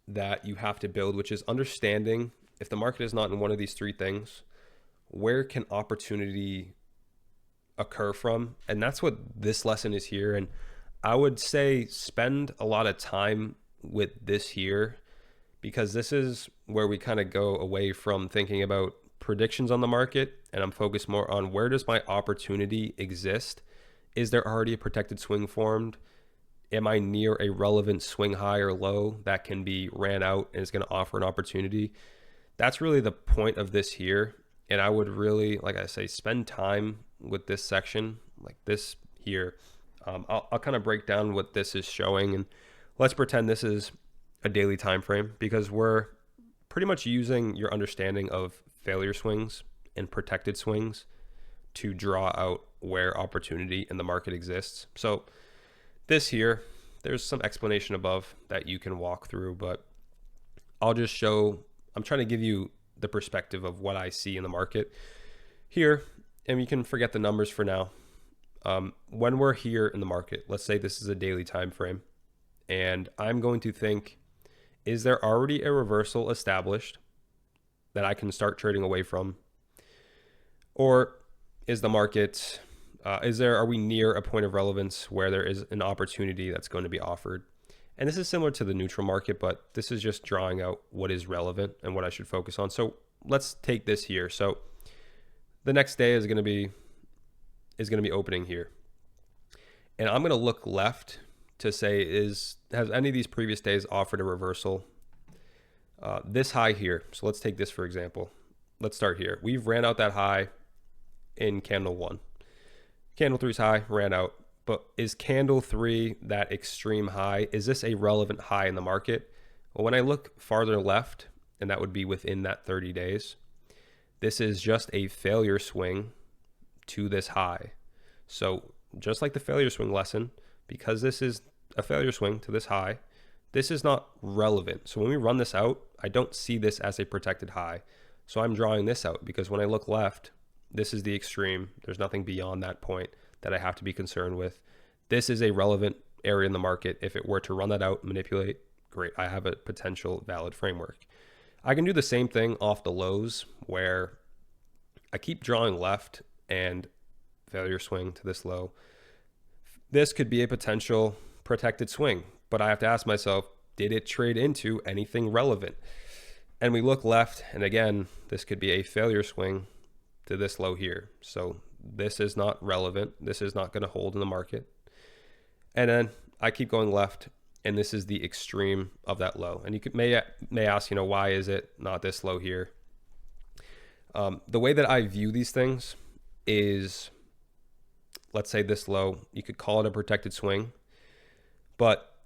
that you have to build, which is understanding, if the market is not in one of these three things, where can opportunity occur from? And that's what this lesson is here. And I would say spend a lot of time with this here, because this is where we kind of go away from thinking about predictions on the market, and I'm focused more on, where does my opportunity exist? Is there already a protected swing formed? Am I near a relevant swing high or low that can be ran out and is going to offer an opportunity? That's really the point of this here. And I would really, like I say, spend time with this section, like this here. I'll kind of break down what this is showing, and let's pretend this is a daily time frame, because we're pretty much using your understanding of failure swings and protected swings to draw out where opportunity in the market exists. So this here, there's some explanation above that you can walk through, but I'll just show, I'm trying to give you the perspective of what I see in the market here, and you can forget the numbers for now. When we're here in the market, let's say this is a daily time frame, and I'm going to think, is there already a reversal established that I can start trading away from? Or is the market, are we near a point of relevance where there is an opportunity that's going to be offered? And this is similar to the neutral market, but this is just drawing out what is relevant and what I should focus on. So let's take this here. So the next day is going to be opening here. And I'm going to look left to say, has any of these previous days offered a reversal? This high here. So let's take this for example. Let's start here. We've ran out that high in candle 1. Candle 3's high ran out. But is candle 3 that extreme high? Is this a relevant high in the market? Well, when I look farther left, and that would be within that 30 days, this is just a failure swing to this high. So just like the failure swing lesson, because this is a failure swing to this high, this is not relevant. So when we run this out, I don't see this as a protected high. So I'm drawing this out because when I look left, this is the extreme. There's nothing beyond that point that I have to be concerned with. This is a relevant area in the market. If it were to run that out, manipulate, great. I have a potential valid framework. I can do the same thing off the lows where I keep drawing left and failure swing to this low. This could be a potential protected swing, but I have to ask myself, did it trade into anything relevant? And we look left, and again, this could be a failure swing to this low here. So this is not relevant. This is not going to hold in the market. And then I keep going left, and this is the extreme of that low. And you may ask, why is it not this low here? The way that I view these things is, let's say this low, you could call it a protected swing, but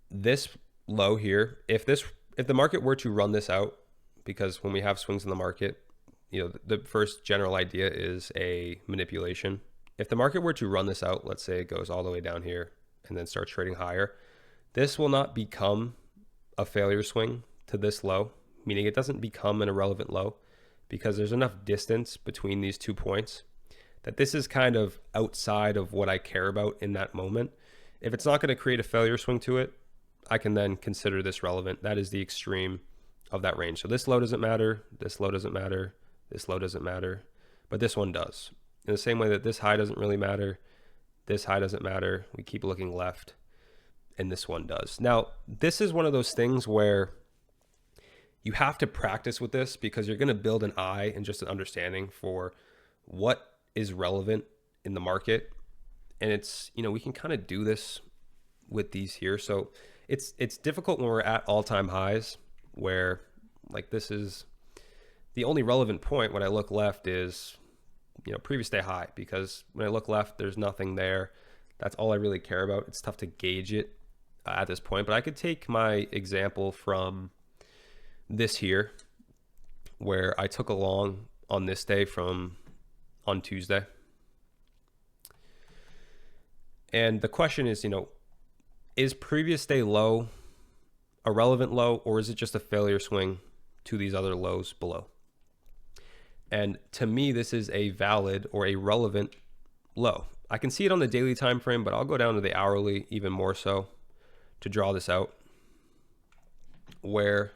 this low here, if the market were to run this out, because when we have swings in the market, the first general idea is a manipulation. If the market were to run this out, let's say it goes all the way down here and then starts trading higher, this will not become a failure swing to this low, meaning it doesn't become an irrelevant low, because there's enough distance between these 2 points that this is kind of outside of what I care about in that moment. If it's not going to create a failure swing to it, I can then consider this relevant. That is the extreme of that range. So this low doesn't matter, this low doesn't matter, this low doesn't matter, but this one does. In the same way that this high doesn't really matter, this high doesn't matter, we keep looking left, and this one does. Now, this is one of those things where you have to practice with this, because you're going to build an eye and just an understanding for what is relevant in the market. And it's, we can kind of do this with these here. So it's difficult when we're at all-time highs, where like this is the only relevant point. When I look left is, previous day high, because when I look left, there's nothing there. That's all I really care about. It's tough to gauge it at this point, but I could take my example from this here, where I took a long on this day on Tuesday. And the question is previous day low a relevant low, or is it just a failure swing to these other lows below? And to me, this is a valid or a relevant low. I can see it on the daily time frame, but I'll go down to the hourly even more so to draw this out, where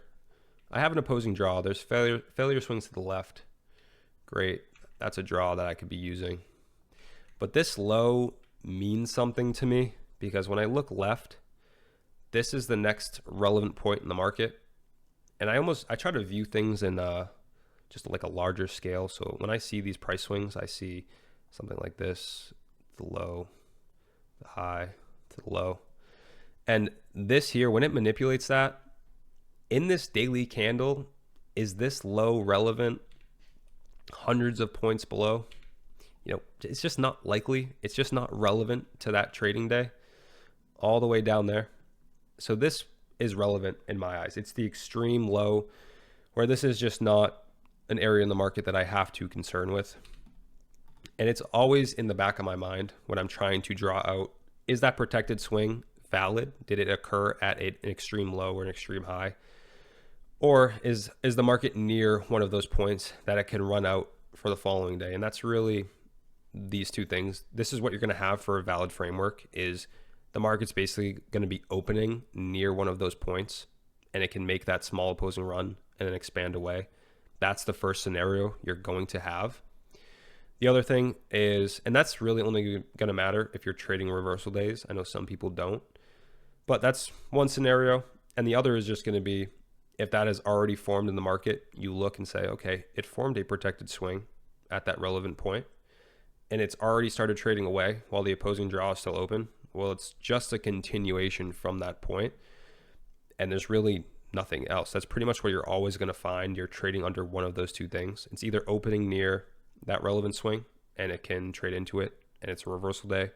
I have an opposing draw. There's failure swings to the left. Great. That's a draw that I could be using. But this low means something to me, because when I look left, this is the next relevant point in the market. And I try to view things in just like a larger scale. So when I see these price swings, I see something like this, the low, the high, to the low. And this here, when it manipulates that, in this daily candle, is this low relevant? hundreds of points below, it's just not likely. It's just not relevant to that trading day, all the way down there. So this is relevant in my eyes. It's the extreme low where this is just not an area in the market that I have to concern with. And it's always in the back of my mind when I'm trying to draw out, is that protected swing valid? Did it occur at an extreme low or an extreme high? Or is the market near one of those points that it can run out for the following day? And that's really these two things. This is what you're going to have for a valid framework, is the market's basically going to be opening near one of those points, and it can make that small opposing run and then expand away. That's the first scenario you're going to have. The other thing is, and that's really only going to matter if you're trading reversal days. I know some people don't, but that's one scenario. And the other is just going to be, if that has already formed in the market, you look and say, okay, it formed a protected swing at that relevant point, and it's already started trading away while the opposing draw is still open. Well, it's just a continuation from that point, and there's really nothing else. That's pretty much where you're always going to find you're trading under one of those two things. It's either opening near that relevant swing and it can trade into it and it's a reversal day,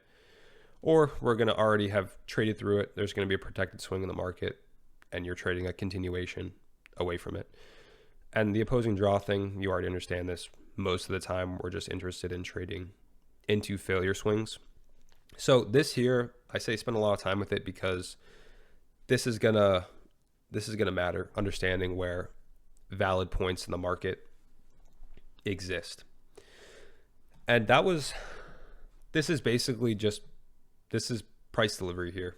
or we're going to already have traded through it. There's going to be a protected swing in the market and you're trading a continuation away from it. And the opposing draw thing, you already understand this. Most of the time, we're just interested in trading into failure swings. So this here, I say spend a lot of time with it because this is gonna matter, understanding where valid points in the market exist. And this is price delivery here.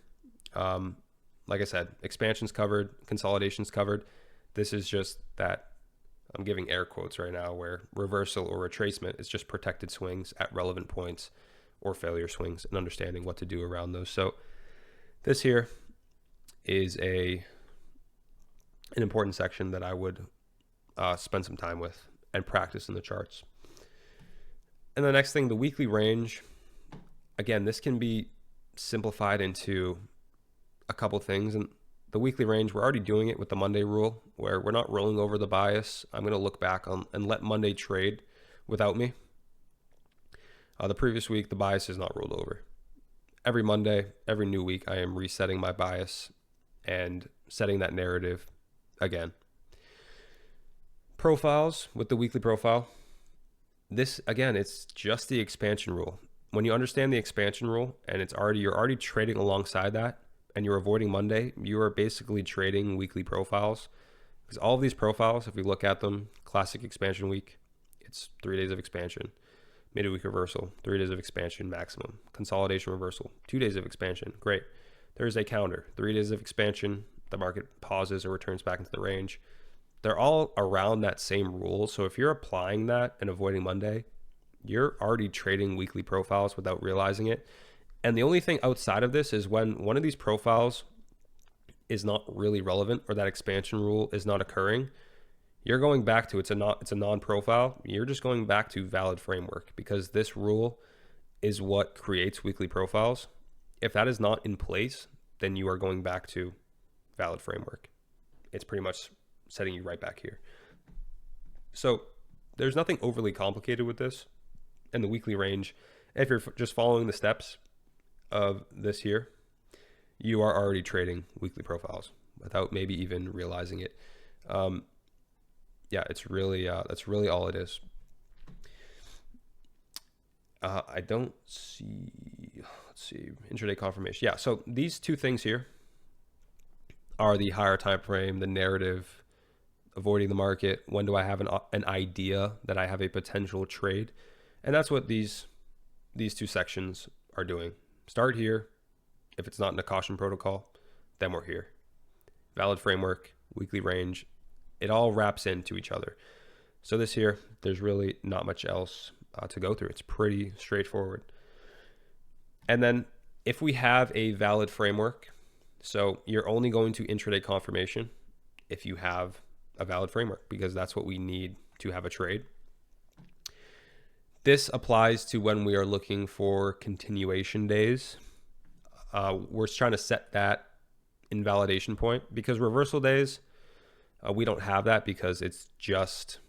Like I said, expansion's covered, consolidation's covered. This is just that, I'm giving air quotes right now, where reversal or retracement is just protected swings at relevant points or failure swings, and understanding what to do around those. So this here is an important section that I would spend some time with and practice in the charts. And the next thing, the weekly range. Again, this can be simplified into a couple things. And the weekly range, we're already doing it with the Monday rule, where we're not rolling over the bias. I'm going to look back on and let Monday trade without me. The previous week, the bias is not rolled over. Every Monday, every new week, I am resetting my bias and setting that narrative again. Profiles with the weekly profile. This, again, it's just the expansion rule. When you understand the expansion rule and you're already trading alongside that and you're avoiding Monday, you are basically trading weekly profiles. Because all of these profiles, if we look at them, classic expansion week, it's 3 days of expansion. Midweek reversal, 3 days of expansion maximum. Consolidation reversal, 2 days of expansion. Great. Thursday counter, 3 days of expansion. The market pauses or returns back into the range. They're all around that same rule. So if you're applying that and avoiding Monday, you're already trading weekly profiles without realizing it. And the only thing outside of this is when one of these profiles is not really relevant, or that expansion rule is not occurring, you're going back to, it's a non-profile. You're just going back to valid framework, because this rule is what creates weekly profiles. If that is not in place, then you are going back to valid framework. It's pretty much setting you right back here. So there's nothing overly complicated with this. And the weekly range, if you're just following the steps of this here, you are already trading weekly profiles without maybe even realizing it. Yeah, it's really that's really all it is. I don't see. Let's see, intraday confirmation. Yeah, so these two things here are the higher time frame, the narrative, avoiding the market. When do I have an idea that I have a potential trade? And that's what these two sections are doing. Start here. If it's not in a caution protocol, then we're here. Valid framework, weekly range, it all wraps into each other. So this here, there's really not much else to go through. It's pretty straightforward. And then if we have a valid framework, so you're only going to intraday confirmation if you have a valid framework, because that's what we need to have a trade. This applies to when we are looking for continuation days. We're trying to set that invalidation point, because reversal days, we don't have that, because it's just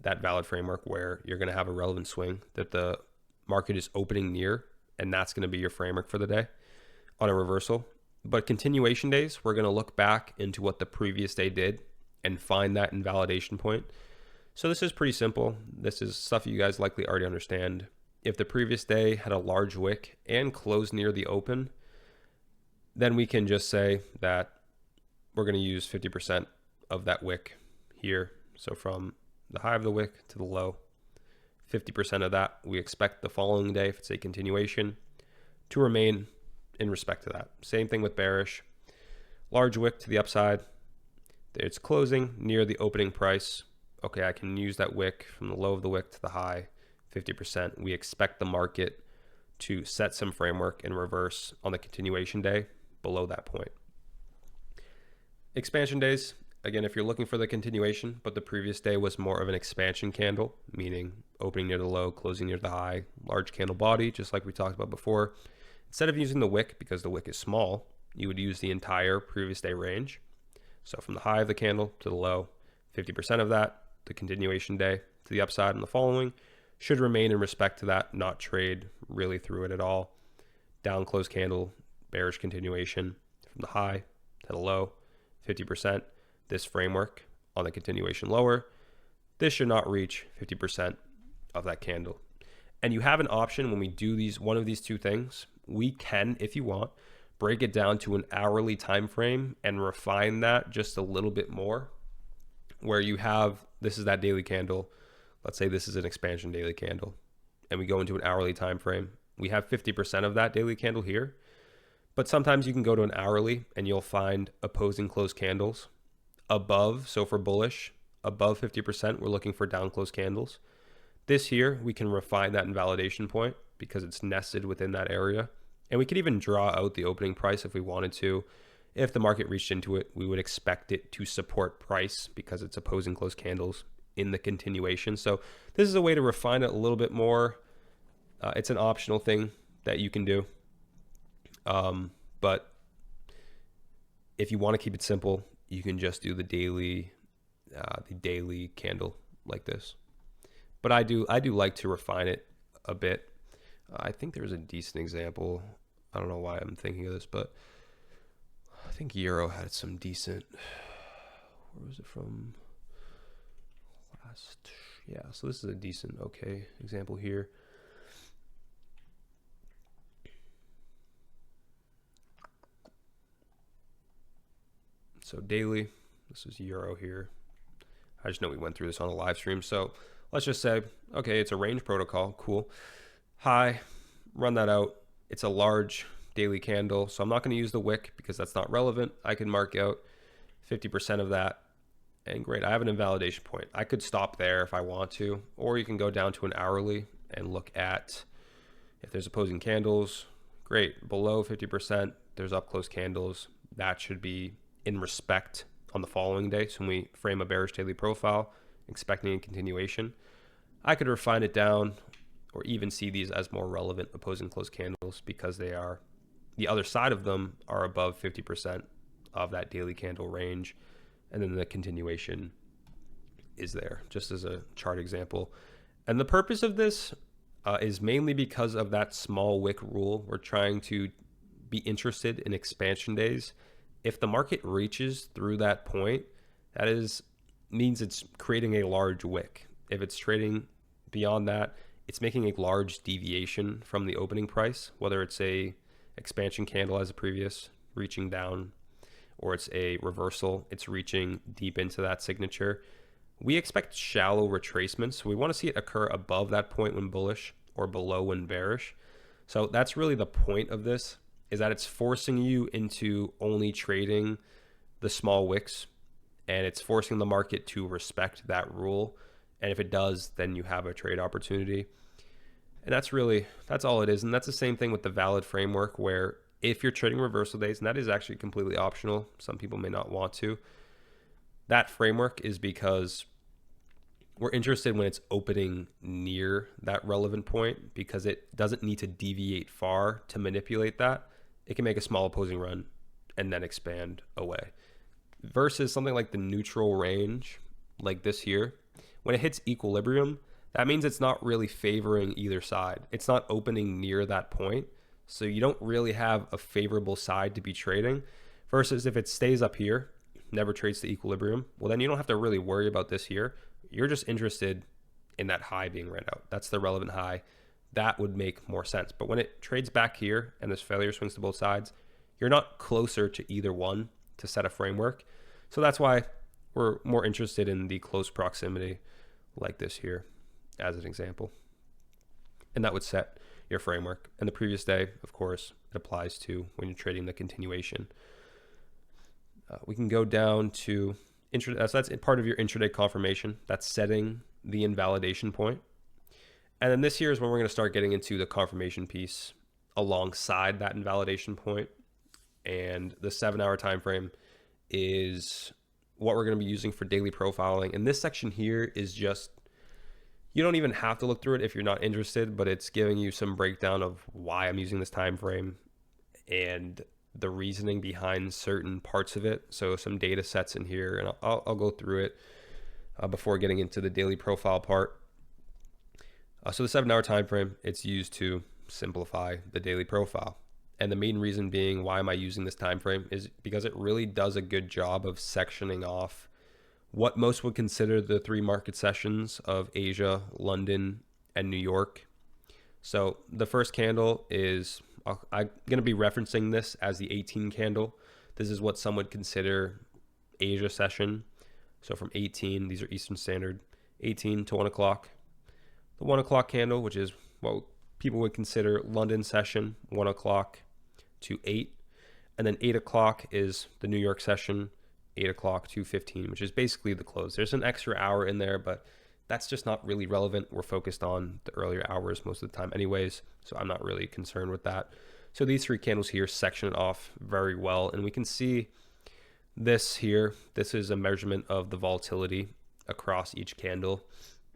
that valid framework where you're going to have a relevant swing that the market is opening near, and that's going to be your framework for the day on a reversal. But continuation days, we're going to look back into what the previous day did and find that invalidation point. So this is pretty simple. This is stuff you guys likely already understand. If the previous day had a large wick and closed near the open, then we can just say that we're going to use 50% of that wick here. So from the high of the wick to the low, 50% of that we expect the following day, if it's a continuation, to remain in respect to that. Same thing with bearish. Large wick to the upside. It's closing near the opening price. Okay, I can use that wick from the low of the wick to the high, 50%. We expect the market to set some framework in reverse on the continuation day below that point. Expansion days, again, if you're looking for the continuation, but the previous day was more of an expansion candle, meaning opening near the low, closing near the high, large candle body, just like we talked about before. Instead of using the wick, because the wick is small, you would use the entire previous day range. So from the high of the candle to the low, 50% of that, the continuation day to the upside and the following, should remain in respect to that, not trade really through it at all. Down close candle, bearish continuation from the high to the low, 50%. This framework on the continuation lower, this should not reach 50% of that candle. And you have an option when we do one of these two things. We can, if you want, break it down to an hourly time frame and refine that just a little bit more, where you have, this is that daily candle. Let's say this is an expansion daily candle, and we go into an hourly time frame. We have 50% of that daily candle here, but sometimes you can go to an hourly and you'll find opposing close candles above. So for bullish, above 50%, we're looking for down close candles. This here, we can refine that invalidation point because it's nested within that area. And we could even draw out the opening price if we wanted to. If the market reached into it, we would expect it to support price because it's opposing close candles in the continuation. So this is a way to refine it a little bit more. It's an optional thing that you can do. But if you want to keep it simple, you can just do the daily candle like this. But I do like to refine it a bit. I think there's a decent example. I don't know why I'm thinking of this, but I think Euro had some decent. Where was it from? Last. Yeah, so this is a decent, okay example here. So daily, this is Euro here. I just know we went through this on a live stream. So let's just say, okay, it's a range protocol. Cool. High, run that out. It's a large daily candle. So I'm not going to use the wick because that's not relevant. I can mark out 50% of that. And great, I have an invalidation point. I could stop there if I want to, or you can go down to an hourly and look at if there's opposing candles. Great, below 50%, there's up close candles. That should be in respect on the following day. So when we frame a bearish daily profile, expecting a continuation, I could refine it down or even see these as more relevant opposing close candles because they are, the other side of them are above 50% of that daily candle range. And then the continuation is there, just as a chart example. And the purpose of this is mainly because of that small wick rule. We're trying to be interested in expansion days. If the market reaches through that point, that means it's creating a large wick. If it's trading beyond that, it's making a large deviation from the opening price, whether it's a expansion candle as a previous, reaching down, or it's a reversal, it's reaching deep into that signature. We expect shallow retracements. So we want to see it occur above that point when bullish or below when bearish. So that's really the point of this, is that it's forcing you into only trading the small wicks, and it's forcing the market to respect that rule. And if it does, then you have a trade opportunity. And that's all it is. And that's the same thing with the valid framework, where if you're trading reversal days, and that is actually completely optional, some people may not want to, that framework is because we're interested when it's opening near that relevant point, because it doesn't need to deviate far to manipulate that. It can make a small opposing run and then expand away. Versus something like the neutral range, like this here, when it hits equilibrium, that means it's not really favoring either side. It's not opening near that point. So you don't really have a favorable side to be trading, versus if it stays up here, never trades to equilibrium, well, then you don't have to really worry about this here. You're just interested in that high being read out. That's the relevant high. That would make more sense. But when it trades back here and this failure swings to both sides, you're not closer to either one to set a framework. So that's why we're more interested in the close proximity like this here as an example. And that would set your framework. And the previous day, of course, it applies to when you're trading the continuation. We can go down to intraday. So that's part of your intraday confirmation. That's setting the invalidation point. And then this here is when we're going to start getting into the confirmation piece alongside that invalidation point. And the 7-hour time frame is what we're going to be using for daily profiling. And this section here is just, you don't even have to look through it if you're not interested, but it's giving you some breakdown of why I'm using this time frame and the reasoning behind certain parts of it. So some data sets in here, and I'll go through it before getting into the daily profile part. So the 7-hour time frame, it's used to simplify the daily profile. And the main reason being why am I using this time frame is because it really does a good job of sectioning off what most would consider the 3 market sessions of Asia, London, and New York. So the first candle is, I'm going to be referencing this as the 18 candle. This is what some would consider Asia session. So from 18, these are Eastern Standard, 18 to 1 o'clock. The 1 o'clock candle, which is what people would consider London session, 1 o'clock to 8. And then 8 o'clock is the New York session, 8 o'clock to 15, which is basically the close. There's an extra hour in there, but that's just not really relevant. We're focused on the earlier hours most of the time anyways, so I'm not really concerned with that. So these 3 candles here section it off very well, and we can see this here. This is a measurement of the volatility across each candle,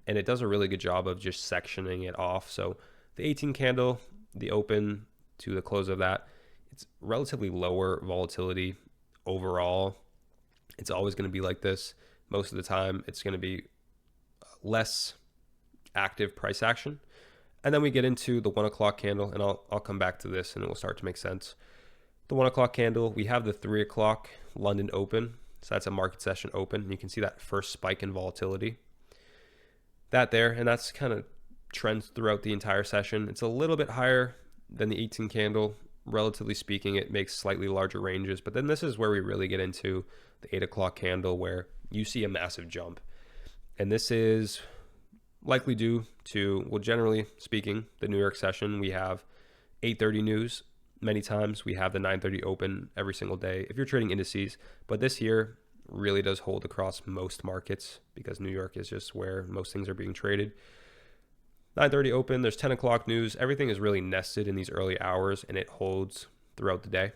and it does a really good job of just sectioning it off. So the 18 candle, the open to the close of that, it's relatively lower volatility overall. It's always going to be like this. Most of the time, it's going to be less active price action. And then we get into the 1 o'clock candle, and I'll come back to this and it will start to make sense. The 1 o'clock candle, we have the 3 o'clock London open. So that's a market session open. You can see that first spike in volatility. That there, and that's kind of trends throughout the entire session. It's a little bit higher than the 18 candle. Relatively speaking, it makes slightly larger ranges. But then this is where we really get into the 8 o'clock candle where you see a massive jump. And this is likely due to, well, generally speaking, the New York session. We have 8:30 news. Many times we have the 9:30 open every single day if you're trading indices. But this here really does hold across most markets because New York is just where most things are being traded. 9:30 open, there's 10 o'clock news. Everything is really nested in these early hours and it holds throughout the day.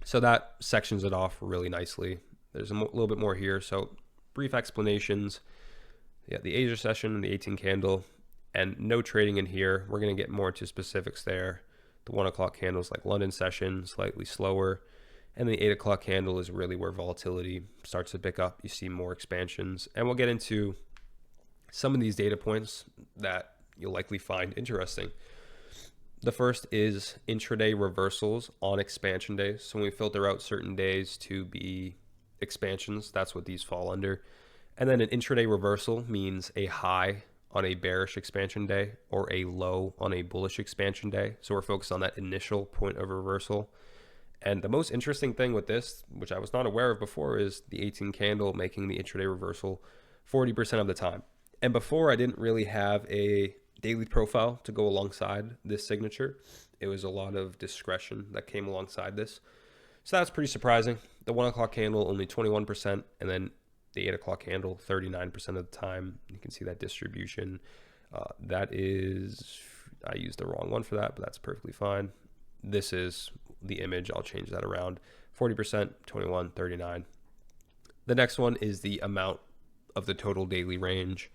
So that sections it off really nicely. There's a little bit more here. So brief explanations. Yeah, the Asia session and the 18 candle, and no trading in here. We're going to get more into specifics there. The 1 o'clock candle is like London session, slightly slower. And the 8 o'clock candle is really where volatility starts to pick up. You see more expansions. And we'll get into some of these data points that you'll likely find interesting. The first is intraday reversals on expansion days. So when we filter out certain days to be expansions, that's what these fall under. And then an intraday reversal means a high on a bearish expansion day or a low on a bullish expansion day. So we're focused on that initial point of reversal. And the most interesting thing with this, which I was not aware of before, is the 18 candle making the intraday reversal 40% of the time. And before, I didn't really have a daily profile to go alongside this signature. It was a lot of discretion that came alongside this. So that's pretty surprising. The 1 o'clock candle, only 21%, and then the 8 o'clock candle, 39% of the time. You can see that distribution. That is, I used the wrong one for that, but that's perfectly fine. This is the image. I'll change that around. 40%, 21, 39. The next one is the amount of the total daily range.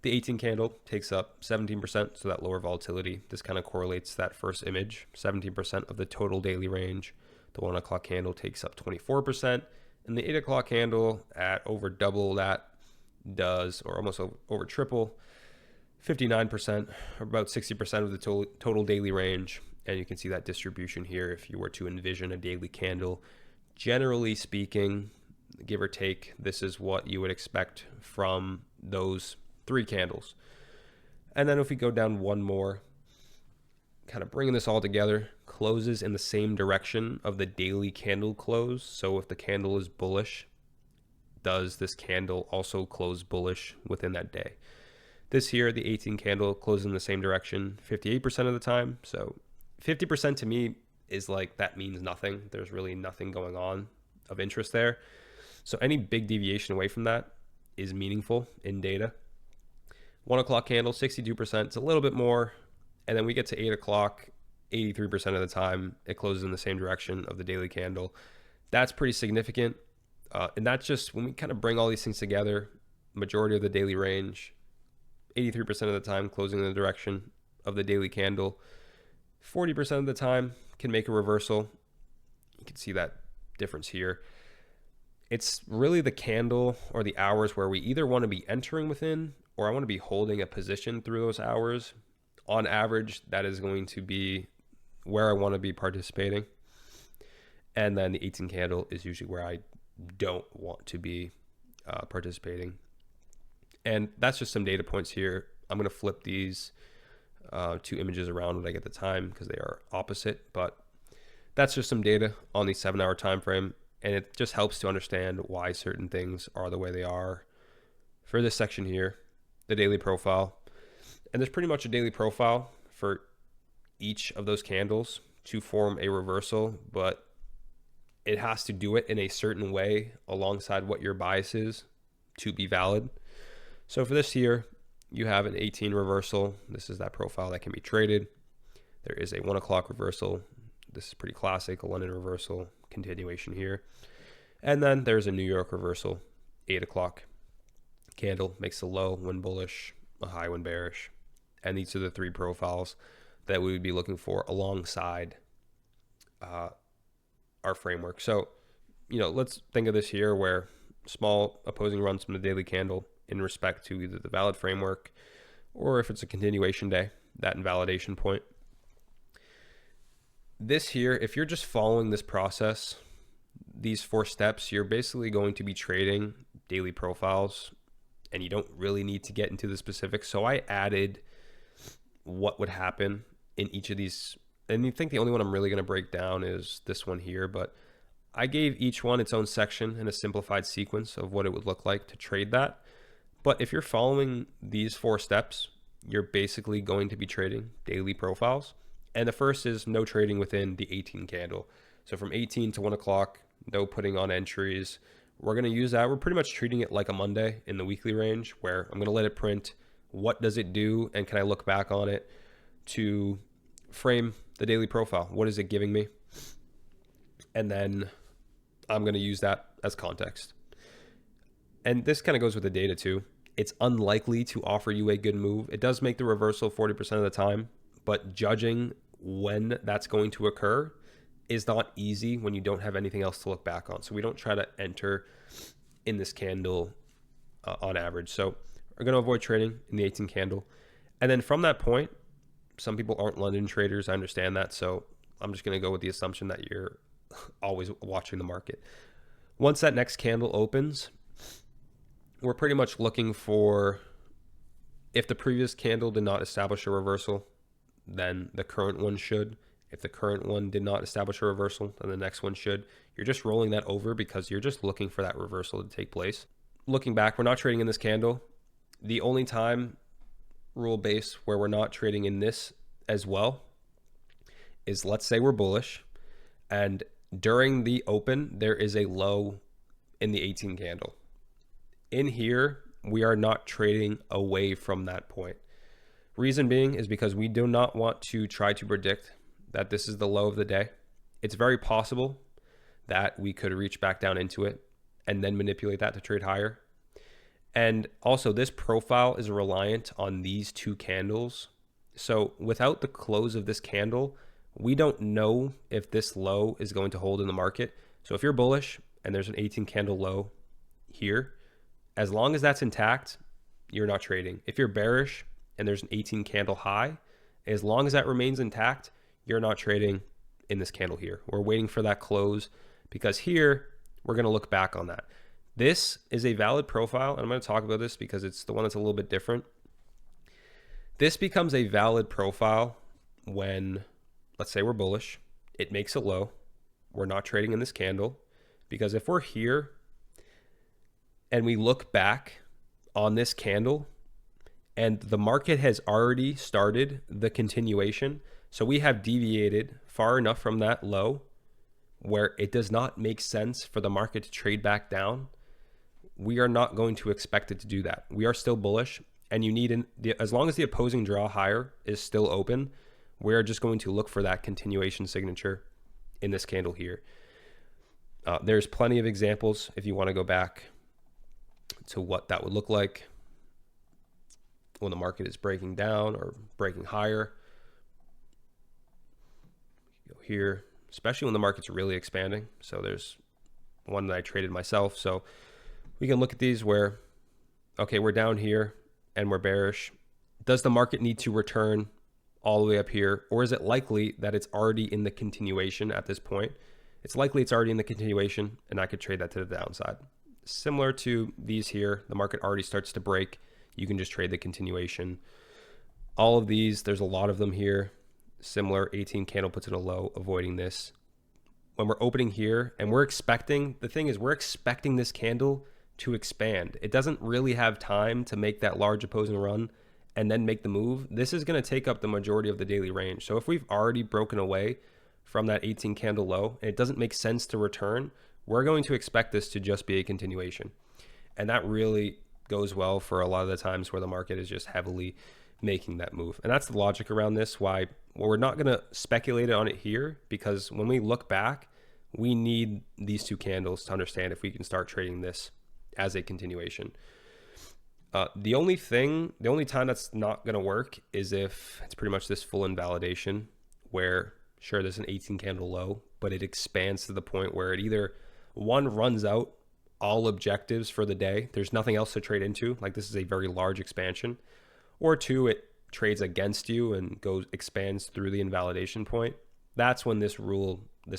The 18 candle takes up 17%, so that lower volatility. This kind of correlates to that first image, 17% of the total daily range. The 1 o'clock candle takes up 24%, and the 8 o'clock candle at over double that does, or almost over triple, 59%, or about 60% of the total daily range. And you can see that distribution here if you were to envision a daily candle. Generally speaking, give or take, this is what you would expect from those 3 candles. And then if we go down one more, kind of bringing this all together, closes in the same direction of the daily candle close. So if the candle is bullish, does this candle also close bullish within that day? This here, the 18 candle closes in the same direction 58% of the time. So 50% to me is like, that means nothing. There's really nothing going on of interest there. So any big deviation away from that is meaningful in data. 1 o'clock candle, 62%. It's a little bit more. And then we get to 8 o'clock, 83% of the time, it closes in the same direction of the daily candle. That's pretty significant. And that's just when we kind of bring all these things together, majority of the daily range, 83% of the time closing in the direction of the daily candle. 40% of the time can make a reversal. You can see that difference here. It's really the candle or the hours where we either want to be entering within or I want to be holding a position through those hours. On average, that is going to be where I want to be participating. And then the 18 candle is usually where I don't want to be participating. And that's just some data points here. I'm going to flip these 2 images around when I get the time because they are opposite. But that's just some data on the 7-hour time frame. And it just helps to understand why certain things are the way they are. For this section here, the daily profile. And there's pretty much a daily profile for each of those candles to form a reversal, but it has to do it in a certain way alongside what your bias is to be valid. So for this here, you have an 18 reversal. This is that profile that can be traded. There is a 1 o'clock reversal. This is pretty classic, a London reversal, continuation here. And then there's a New York reversal, 8 o'clock candle, makes a low when bullish, a high when bearish. And these are the 3 profiles that we would be looking for alongside our framework. So, let's think of this here where small opposing runs from the daily candle in respect to either the valid framework or if it's a continuation day, that invalidation point. This here, if you're just following this process, these 4 steps, you're basically going to be trading daily profiles and you don't really need to get into the specifics. So I added what would happen in each of these. And I think the only one I'm really going to break down is this one here, but I gave each one its own section and a simplified sequence of what it would look like to trade that. But if you're following these 4 steps, you're basically going to be trading daily profiles. And the first is no trading within the 18 candle. So from 18 to 1 o'clock, no putting on entries. We're going to use that. We're pretty much treating it like a Monday in the weekly range where I'm going to let it print. What does it do? And can I look back on it to frame the daily profile? What is it giving me? And then I'm going to use that as context. And this kind of goes with the data too. It's unlikely to offer you a good move. It does make the reversal 40% of the time, but judging when that's going to occur is not easy when you don't have anything else to look back on. So we don't try to enter in this candle on average. So we're going to avoid trading in the 18 candle. And then from that point, some people aren't London traders. I understand that. So I'm just going to go with the assumption that you're always watching the market. Once that next candle opens, we're pretty much looking for, if the previous candle did not establish a reversal, then the current one should. If the current one did not establish a reversal, then the next one should. You're just rolling that over because you're just looking for that reversal to take place. Looking back, we're not trading in this candle. The only time rule base where we're not trading in this as well is, let's say we're bullish and during the open, there is a low in the 18 candle. In here, we are not trading away from that point. Reason being is because we do not want to try to predict that this is the low of the day. It's very possible that we could reach back down into it and then manipulate that to trade higher. And also this profile is reliant on these 2 candles. So without the close of this candle, we don't know if this low is going to hold in the market. So if you're bullish and there's an 18 candle low here, As long as that's intact, you're not trading. If you're bearish and there's an 18 candle high, as long as that remains intact, you're not trading in this candle here. We're waiting for that close because here we're going to look back on that. This is a valid profile, and I'm going to talk about this because it's the one that's a little bit different. This becomes a valid profile when, let's say we're bullish, it makes it low. We're not trading in this candle because if we're here and we look back on this candle and the market has already started the continuation, so we have deviated far enough from that low where it does not make sense for the market to trade back down, we are not going to expect it to do that. We are still bullish, and you need, as long as the opposing draw higher is still open, we're just going to look for that continuation signature in this candle here. There's plenty of examples if you want to go back to what that would look like when the market is breaking down or breaking higher. Go here, especially when the market's really expanding. So there's one that I traded myself. So we can look at these where, okay, we're down here and we're bearish. Does the market need to return all the way up here? Or is it likely that it's already in the continuation at this point? It's likely it's already in the continuation and I could trade that to the downside. Similar to these here, the market already starts to break. You can just trade the continuation. All of these, there's a lot of them here. Similar, 18 candle puts in a low, avoiding this. When we're opening here and we're expecting, the thing is we're expecting this candle to expand. It doesn't really have time to make that large opposing run and then make the move. This is going to take up the majority of the daily range. So if we've already broken away from that 18 candle low and it doesn't make sense to return, we're going to expect this to just be a continuation. And that really goes well for a lot of the times where the market is just heavily making that move. And that's the logic around this, why we're not going to speculate on it here, because when we look back, we need these two candles to understand if we can start trading this as a continuation. The only time that's not going to work is if it's pretty much this full invalidation where, sure, there's an 18 candle low, but it expands to the point where it either, one, runs out all objectives for the day. There's nothing else to trade into. Like, this is a very large expansion. Or two, it trades against you and expands through the invalidation point. That's when this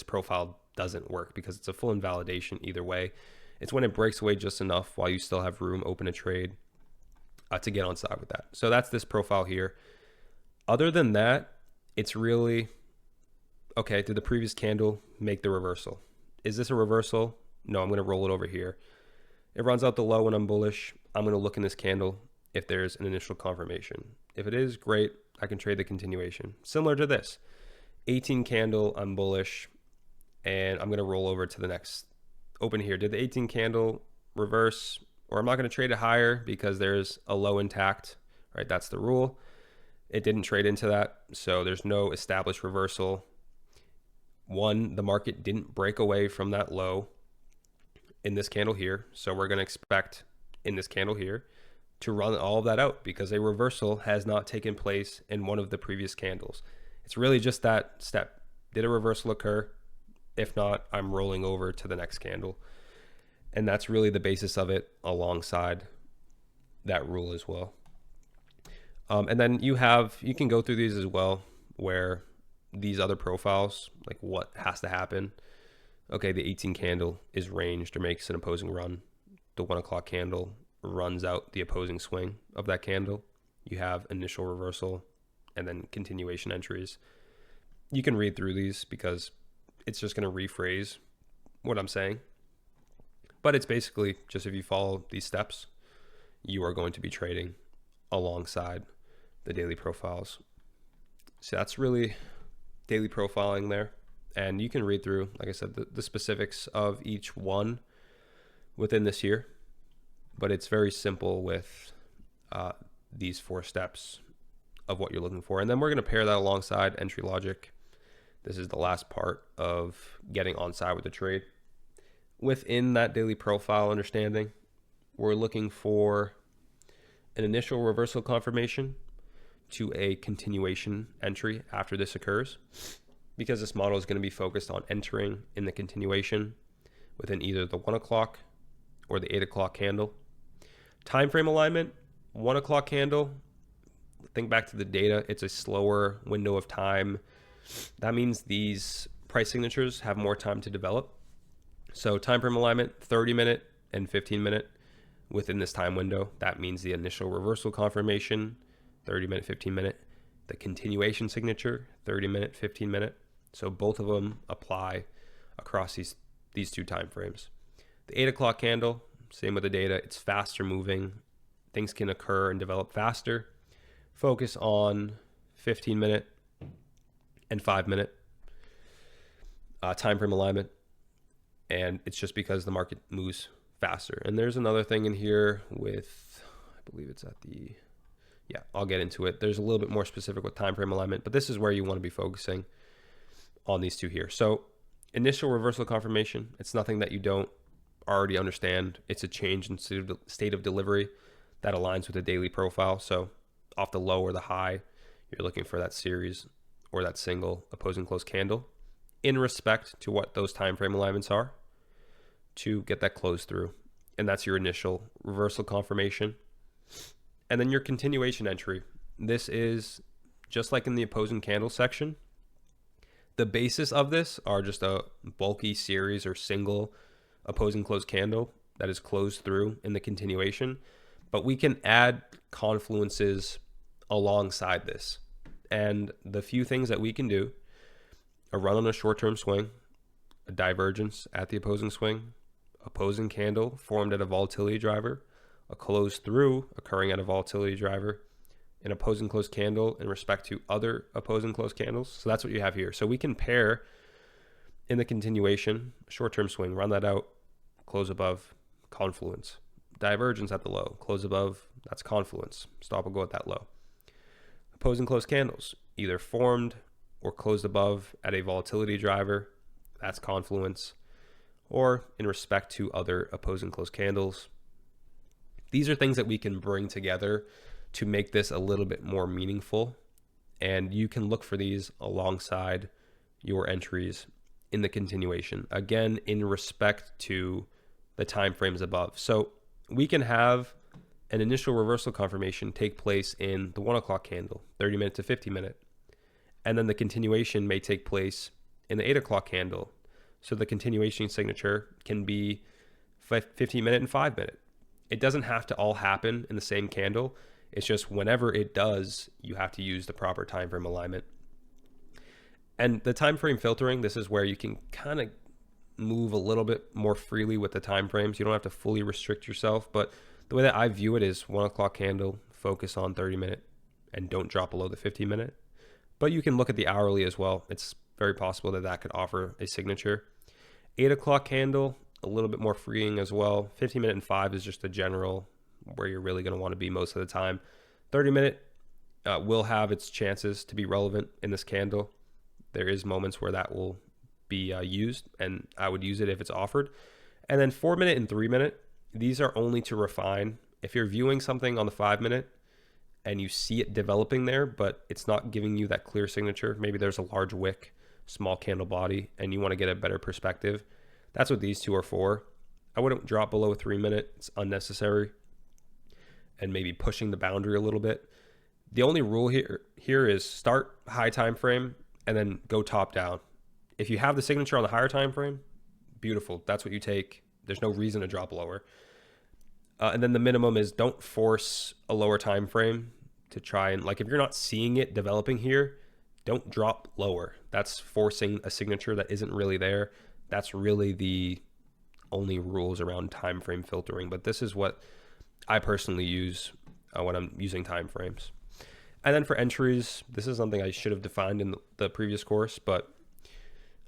profile doesn't work, because it's a full invalidation either way. It's when it breaks away just enough while you still have room open a trade to get on side with that. So that's this profile here. Other than that, it's really, okay, did the previous candle make the reversal? Is this a reversal? No, I'm going to roll it over here. It runs out the low when I'm bullish. I'm going to look in this candle if there's an initial confirmation. If it is, great, I can trade the continuation. Similar to this, 18 candle, I'm bullish, and I'm going to roll over to the next open here. Did the 18 candle reverse? Or I'm not going to trade it higher because there's a low intact, right? That's the rule. It didn't trade into that, so there's no established reversal. One, the market didn't break away from that low in this candle here, so we're going to expect in this candle here to run all of that out because a reversal has not taken place in one of the previous candles. It's really just that step. Did a reversal occur? If not, I'm rolling over to the next candle. And that's really the basis of it alongside that rule as well. And then you can go through these as well, where these other profiles, like what has to happen. Okay, the 18 candle is ranged or makes an opposing run. The 1 o'clock candle runs out the opposing swing of that candle. You have initial reversal and then continuation entries. You can read through these because it's just going to rephrase what I'm saying. But it's basically just, if you follow these steps, you are going to be trading alongside the daily profiles. So that's really daily profiling there. And you can read through, like I said, the specifics of each one within this here. But it's very simple with these 4 steps of what you're looking for. And then we're going to pair that alongside entry logic. This is the last part of getting on side with the trade. Within that daily profile understanding, we're looking for an initial reversal confirmation to a continuation entry after this occurs, because this model is going to be focused on entering in the continuation within either the 1 o'clock or the 8 o'clock candle. Time frame alignment, 1 o'clock candle. Think back to the data. It's a slower window of time. That means these price signatures have more time to develop. So time frame alignment, 30-minute and 15-minute within this time window. That means the initial reversal confirmation, 30-minute, 15-minute. The continuation signature, 30-minute, 15-minute. So both of them apply across these two time frames. The 8 o'clock candle, same with the data. It's faster moving. Things can occur and develop faster. Focus on 15-minute and 5-minute time frame alignment. And it's just because the market moves faster. And there's another thing in here with, I believe it's at the, yeah, I'll get into it. There's a little bit more specific with time frame alignment, but this is where you want to be focusing on these two here. So initial reversal confirmation, it's nothing that you don't already understand. It's a change in state of delivery that aligns with the daily profile. So off the low or the high, you're looking for that series or that single opposing close candle in respect to what those time frame alignments are to get that close through. And that's your initial reversal confirmation. And then your continuation entry. This is just like in the opposing candle section. The basis of this are just a bulky series or single opposing close candle that is closed through in the continuation. But we can add confluences alongside this. And the few things that we can do, a run on a short-term swing, a divergence at the opposing swing, opposing candle formed at a volatility driver, a close through occurring at a volatility driver, an opposing close candle in respect to other opposing close candles. So that's what you have here. So we can pair in the continuation, short-term swing, run that out, close above, confluence. Divergence at the low, close above, that's confluence. Stop will go at that low. Opposing close candles, either formed or closed above at a volatility driver, that's confluence, or in respect to other opposing close candles. These are things that we can bring together to make this a little bit more meaningful, and you can look for these alongside your entries in the continuation, again in respect to the time frames above. So we can have an initial reversal confirmation take place in the 1 o'clock candle, 30-minute to 50-minute. And then the continuation may take place in the 8 o'clock candle. So the continuation signature can be 15-minute and 5-minute. It doesn't have to all happen in the same candle. It's just whenever it does, you have to use the proper time frame alignment. And the time frame filtering, this is where you can kind of move a little bit more freely with the time frames. You don't have to fully restrict yourself, but the way that I view it is 1 o'clock candle, focus on 30-minute, and don't drop below the 15-minute. But you can look at the hourly as well. It's very possible that that could offer a signature. 8 o'clock candle, a little bit more freeing as well. 15-minute and 5 is just a general where you're really going to want to be most of the time. 30-minute will have its chances to be relevant in this candle. There is moments where that will be used, and I would use it if it's offered. And then 4-minute and 3-minute, these are only to refine. If you're viewing something on the 5-minute and you see it developing there, but it's not giving you that clear signature, maybe there's a large wick, small candle body, and you want to get a better perspective, that's what these two are for. I wouldn't drop below a 3-minute. It's unnecessary and maybe pushing the boundary a little bit. The only rule here is start high time frame and then go top down. If you have the signature on the higher time frame, beautiful. That's what you take. There's no reason to drop lower. And then the minimum is don't force a lower time frame to try and, like, if you're not seeing it developing here, don't drop lower. That's forcing a signature that isn't really there. That's really the only rules around time frame filtering. But this is what I personally use when I'm using time frames. And then for entries, this is something I should have defined in the previous course, but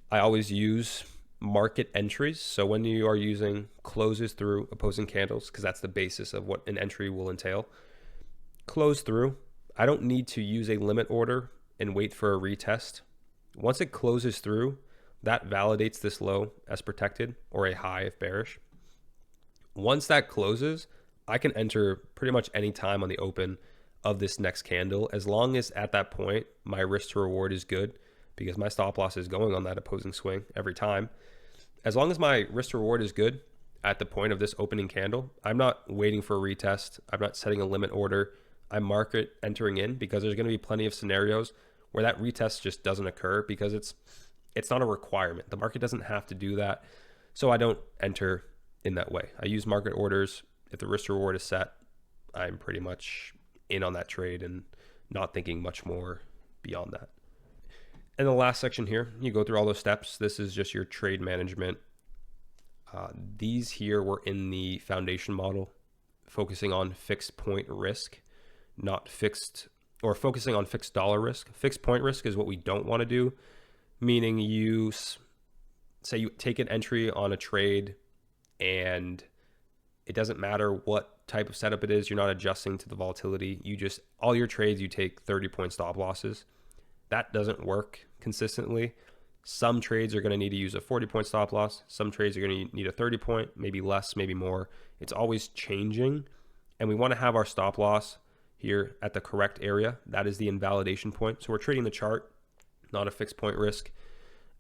I always use market entries. So when you are using closes through opposing candles, because that's the basis of what an entry will entail, close through, I don't need to use a limit order and wait for a retest. Once it closes through, that validates this low as protected, or a high if bearish. Once that closes, I can enter pretty much any time on the open of this next candle, as long as at that point my risk to reward is good, because my stop loss is going on that opposing swing every time. As long as my risk to reward is good, at the point of this opening candle. I'm not waiting for a retest. I'm not setting a limit order. I'm market entering in because there's going to be plenty of scenarios where that retest just doesn't occur because it's not a requirement. The market doesn't have to do that. So I don't enter in that way. I use market orders. If the risk reward is set, I'm pretty much in on that trade and not thinking much more beyond that. And the last section here, you go through all those steps. This is just your trade management. These here were in the foundation model, focusing on fixed point risk, not fixed, or focusing on fixed dollar risk. Fixed point risk is what we don't want to do, meaning you say you take an entry on a trade and it doesn't matter what type of setup it is. You're not adjusting to the volatility. You just, all your trades, you take 30-point stop losses. That doesn't work consistently. Some trades are going to need to use a 40-point stop loss. Some trades are going to need a 30-point, maybe less, maybe more. It's always changing. And we want to have our stop loss here at the correct area. That is the invalidation point. So we're trading the chart, not a fixed point risk.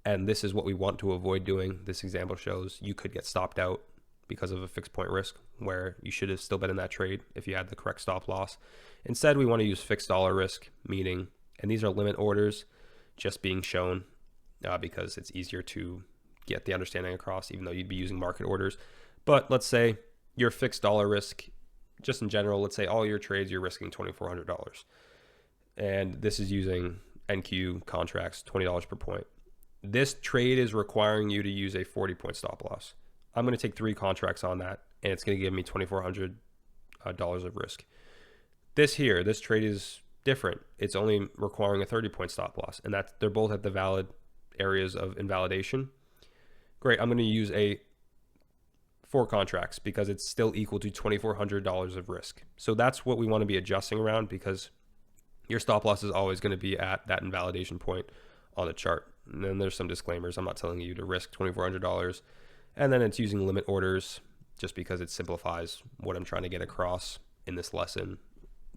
And this is what we want to avoid doing. This example shows you could get stopped out because of a fixed point risk where you should have still been in that trade if you had the correct stop loss. Instead, we want to use fixed dollar risk, meaning, and these are limit orders just being shown because it's easier to get the understanding across, even though you'd be using market orders. But let's say your fixed dollar risk, just in general, let's say all your trades, you're risking $2,400. And this is using NQ contracts, $20 per point. This trade is requiring you to use a 40-point stop loss. I'm going to take 3 contracts on that, and it's going to give me $2,400 of risk. This trade is different. It's only requiring a 30-point stop loss, and they're both at the valid areas of invalidation. Great. I'm going to use 4 contracts because it's still equal to $2,400 of risk. So that's what we want to be adjusting around, because your stop loss is always going to be at that invalidation point on the chart. And then there's some disclaimers. I'm not telling you to risk $2,400. And then it's using limit orders just because it simplifies what I'm trying to get across in this lesson.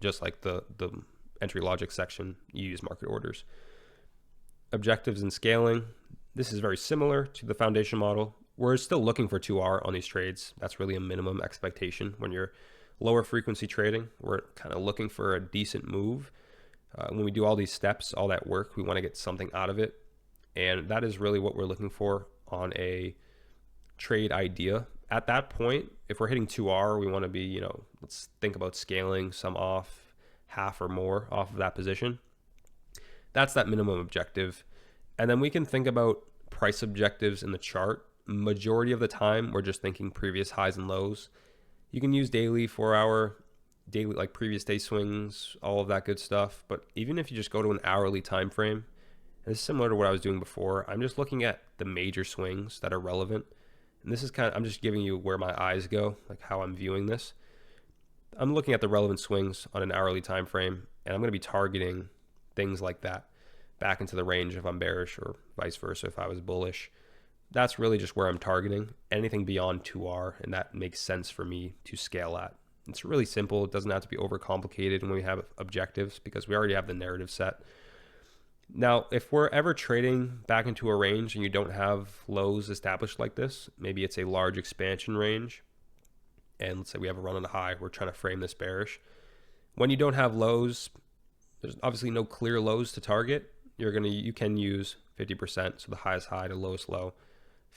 Just like the entry logic section, you use market orders. Objectives and scaling. This is very similar to the foundation model. We're still looking for 2R on these trades. That's really a minimum expectation. When you're lower frequency trading, we're kind of looking for a decent move. When we do all these steps, all that work, we want to get something out of it. And that is really what we're looking for on a trade idea. At that point, if we're hitting 2R, we want to be, let's think about scaling some off, half or more off of that position. That's that minimum objective. And then we can think about price objectives in the chart. Majority of the time, we're just thinking previous highs and lows. You can use daily, 4-hour, daily, like previous day swings, all of that good stuff. But even if you just go to an hourly time frame, and this is similar to what I was doing before, I'm just looking at the major swings that are relevant. And this is I'm just giving you where my eyes go, like how I'm viewing this. I'm looking at the relevant swings on an hourly time frame, and I'm going to be targeting things like that back into the range if I'm bearish, or vice versa if I was bullish. That's really just where I'm targeting. Anything beyond 2R, and that makes sense for me to scale at. It's really simple. It doesn't have to be overcomplicated when we have objectives, because we already have the narrative set. Now, if we're ever trading back into a range and you don't have lows established like this, maybe it's a large expansion range, and let's say we have a run on a high, we're trying to frame this bearish. When you don't have lows, there's obviously no clear lows to target. You can use 50%, so the highest high to lowest low.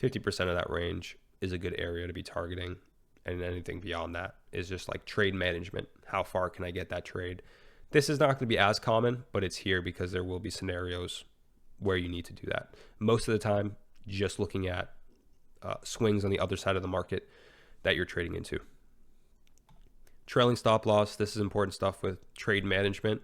50% of that range is a good area to be targeting, and anything beyond that is just like trade management. How far can I get that trade? This is not going to be as common, but it's here because there will be scenarios where you need to do that. Most of the time, just looking at swings on the other side of the market that you're trading into. Trailing stop loss. This is important stuff with trade management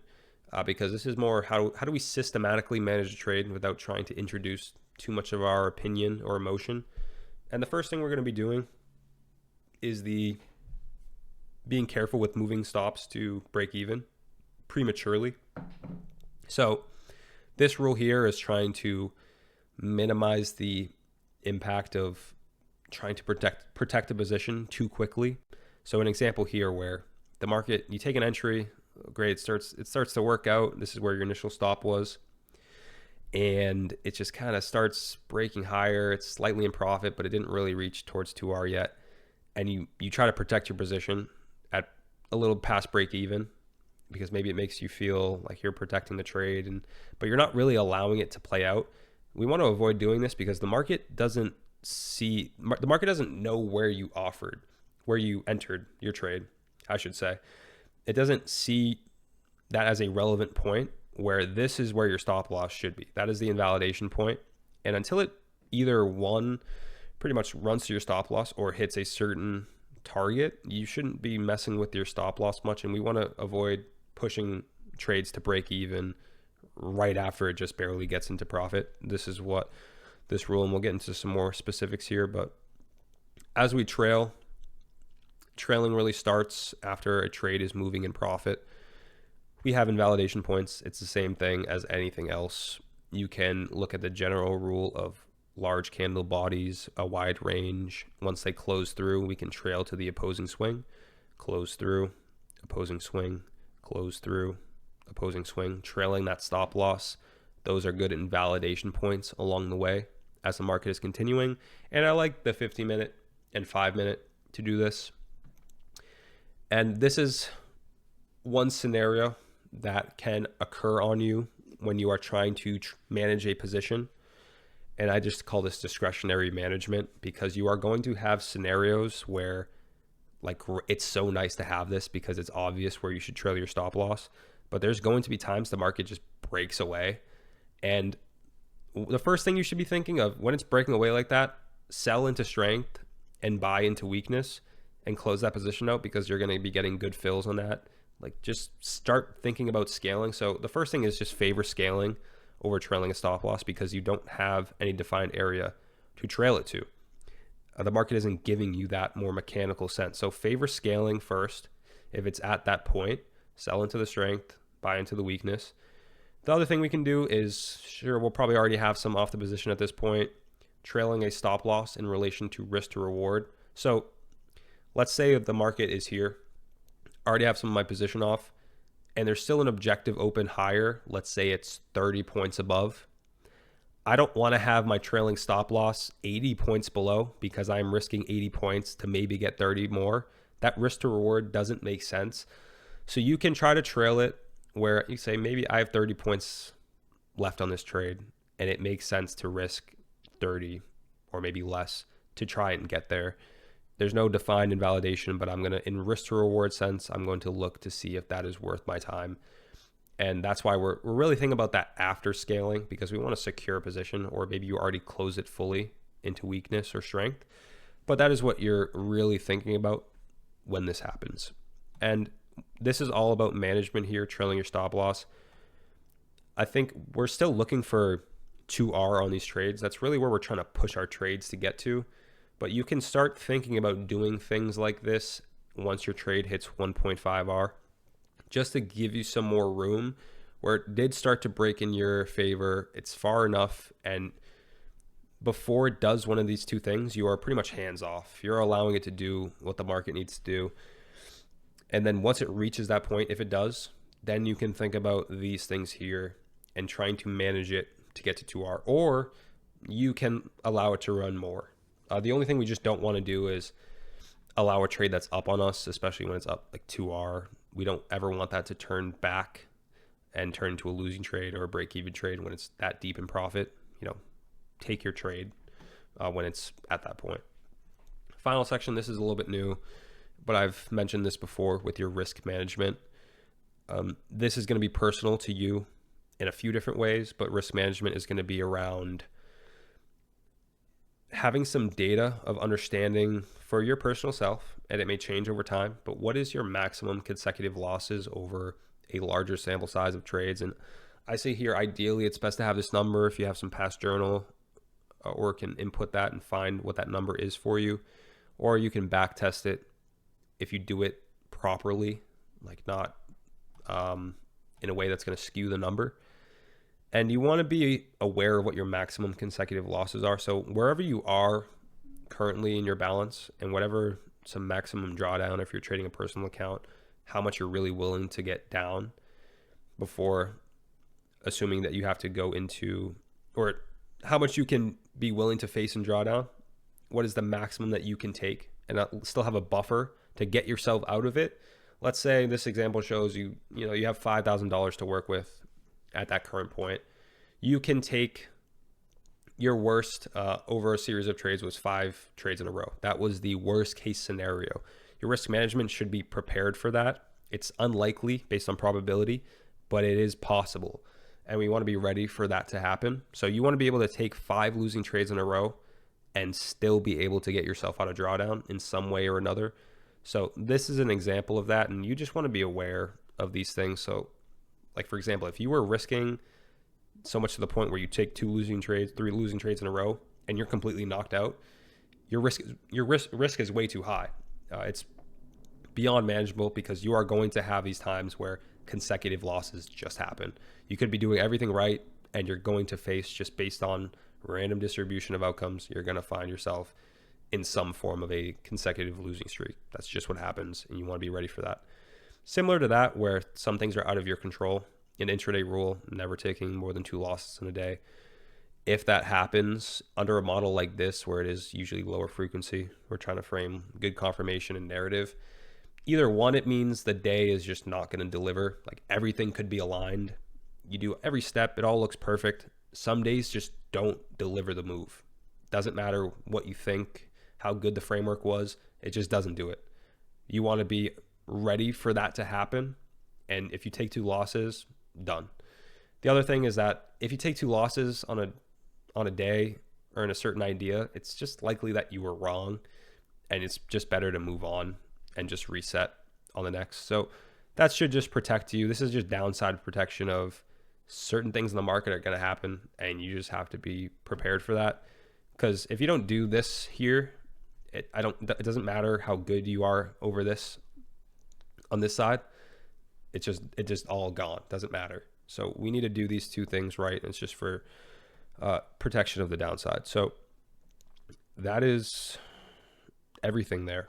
because this is more how do we systematically manage a trade without trying to introduce too much of our opinion or emotion. And the first thing we're going to be doing is being careful with moving stops to break even prematurely. So this rule here is trying to minimize the impact of trying to protect a position too quickly. So an example here where the market, you take an entry, great, it starts to work out. This is where your initial stop was, and it just kind of starts breaking higher. It's slightly in profit, but it didn't really reach towards 2R yet. and you try to protect your position at a little past break even, because maybe it makes you feel like you're protecting the trade, but you're not really allowing it to play out. We want to avoid doing this because the market doesn't know where you entered your trade, I should say. It doesn't see that as a relevant point where this is where your stop loss should be. That is the invalidation point. And until it either one pretty much runs to your stop loss or hits a certain target, you shouldn't be messing with your stop loss much. And we want to avoid pushing trades to break even right after it just barely gets into profit. This is what this rule, and we'll get into some more specifics here, but as we trailing really starts after a trade is moving in profit. We have invalidation points. It's the same thing as anything else. You can look at the general rule of large candle bodies, a wide range. Once they close through, we can trail to the opposing swing, close through, opposing swing, close through, opposing swing, trailing that stop loss. Those are good invalidation points along the way as the market is continuing. And I like the 50-minute and 5-minute to do this. And this is one scenario that can occur on you when you are trying to manage a position. And I just call this discretionary management, because you are going to have scenarios where, like, it's so nice to have this because it's obvious where you should trail your stop loss. But there's going to be times the market just breaks away. And the first thing you should be thinking of when it's breaking away like that, sell into strength and buy into weakness and close that position out, because you're going to be getting good fills on that. Like, just start thinking about scaling. So the first thing is just favor scaling over trailing a stop loss, because you don't have any defined area to trail it to. The market isn't giving you that more mechanical sense. So favor scaling first. If it's at that point, sell into the strength, buy into the weakness. The other thing we can do is, sure, we'll probably already have some off the position at this point, trailing a stop loss in relation to risk to reward. So let's say if the market is here, I already have some of my position off, and there's still an objective open higher. Let's say it's 30 points above. I don't want to have my trailing stop loss 80 points below, because I'm risking 80 points to maybe get 30 more. That risk to reward doesn't make sense. So you can try to trail it where you say, maybe I have 30 points left on this trade, and it makes sense to risk 30 or maybe less to try and get there. There's no defined invalidation, but I'm going to, in risk to reward sense, I'm going to look to see if that is worth my time. And that's why we're really thinking about that after scaling, because we want to secure a position, or maybe you already close it fully into weakness or strength. But that is what you're really thinking about when this happens. And this is all about management here, trailing your stop loss. I think we're still looking for 2R on these trades. That's really where we're trying to push our trades to get to. But you can start thinking about doing things like this once your trade hits 1.5R, just to give you some more room where it did start to break in your favor. It's far enough, and before it does one of these two things, you are pretty much hands off. You're allowing it to do what the market needs to do. And then once it reaches that point, if it does, then you can think about these things here and trying to manage it to get to 2R, or you can allow it to run more. The only thing we just don't want to do is allow a trade that's up on us, especially when it's up like 2R. We don't ever want that to turn back and turn into a losing trade or a break-even trade when it's that deep in profit. Take your trade when it's at that point. Final section, this is a little bit new, but I've mentioned this before with your risk management. This is going to be personal to you in a few different ways, but risk management is going to be around having some data of understanding for your personal self, and it may change over time, but what is your maximum consecutive losses over a larger sample size of trades? And I say here, ideally, it's best to have this number if you have some past journal, or can input that and find what that number is for you, or you can back test it if you do it properly, like not in a way that's going to skew the number. And you want to be aware of what your maximum consecutive losses are. So wherever you are currently in your balance, and whatever some maximum drawdown, if you're trading a personal account, how much you're really willing to get down before assuming that you have to go into, or how much you can be willing to face and draw down. What is the maximum that you can take and still have a buffer to get yourself out of it. Let's say this example shows you have $5,000 to work with at that current point. You can take your worst over a series of trades was 5 trades in a row. That was the worst case scenario. Your risk management should be prepared for that. It's unlikely based on probability, but it is possible. And we want to be ready for that to happen. So you want to be able to take 5 losing trades in a row and still be able to get yourself out of drawdown in some way or another. So this is an example of that. And you just want to be aware of these things. So like, for example, if you were risking so much to the point where you take 3 losing trades in a row and you're completely knocked out, your risk is way too high. It's beyond manageable because you are going to have these times where consecutive losses just happen. You could be doing everything right and you're going to face, just based on random distribution of outcomes, you're going to find yourself in some form of a consecutive losing streak. That's just what happens, and you want to be ready for that. Similar to that, where some things are out of your control, an intraday rule, never taking more than 2 losses in a day. If that happens under a model like this, where it is usually lower frequency, we're trying to frame good confirmation and narrative. Either one, it means the day is just not going to deliver. Like, everything could be aligned. You do every step, it all looks perfect. Some days just don't deliver the move. Doesn't matter what you think, how good the framework was, it just doesn't do it. You want to be ready for that to happen. And if you take 2 losses, done. The other thing is that if you take 2 losses on a day or in a certain idea, it's just likely that you were wrong, and it's just better to move on and just reset on the next. So that should just protect you. This is just downside protection of certain things in the market are going to happen, and you just have to be prepared for that. Because if you don't do this here, it doesn't matter how good you are over this on this side. It just all gone. Doesn't matter. So we need to do these 2 things right. And it's just for protection of the downside. So that is everything there.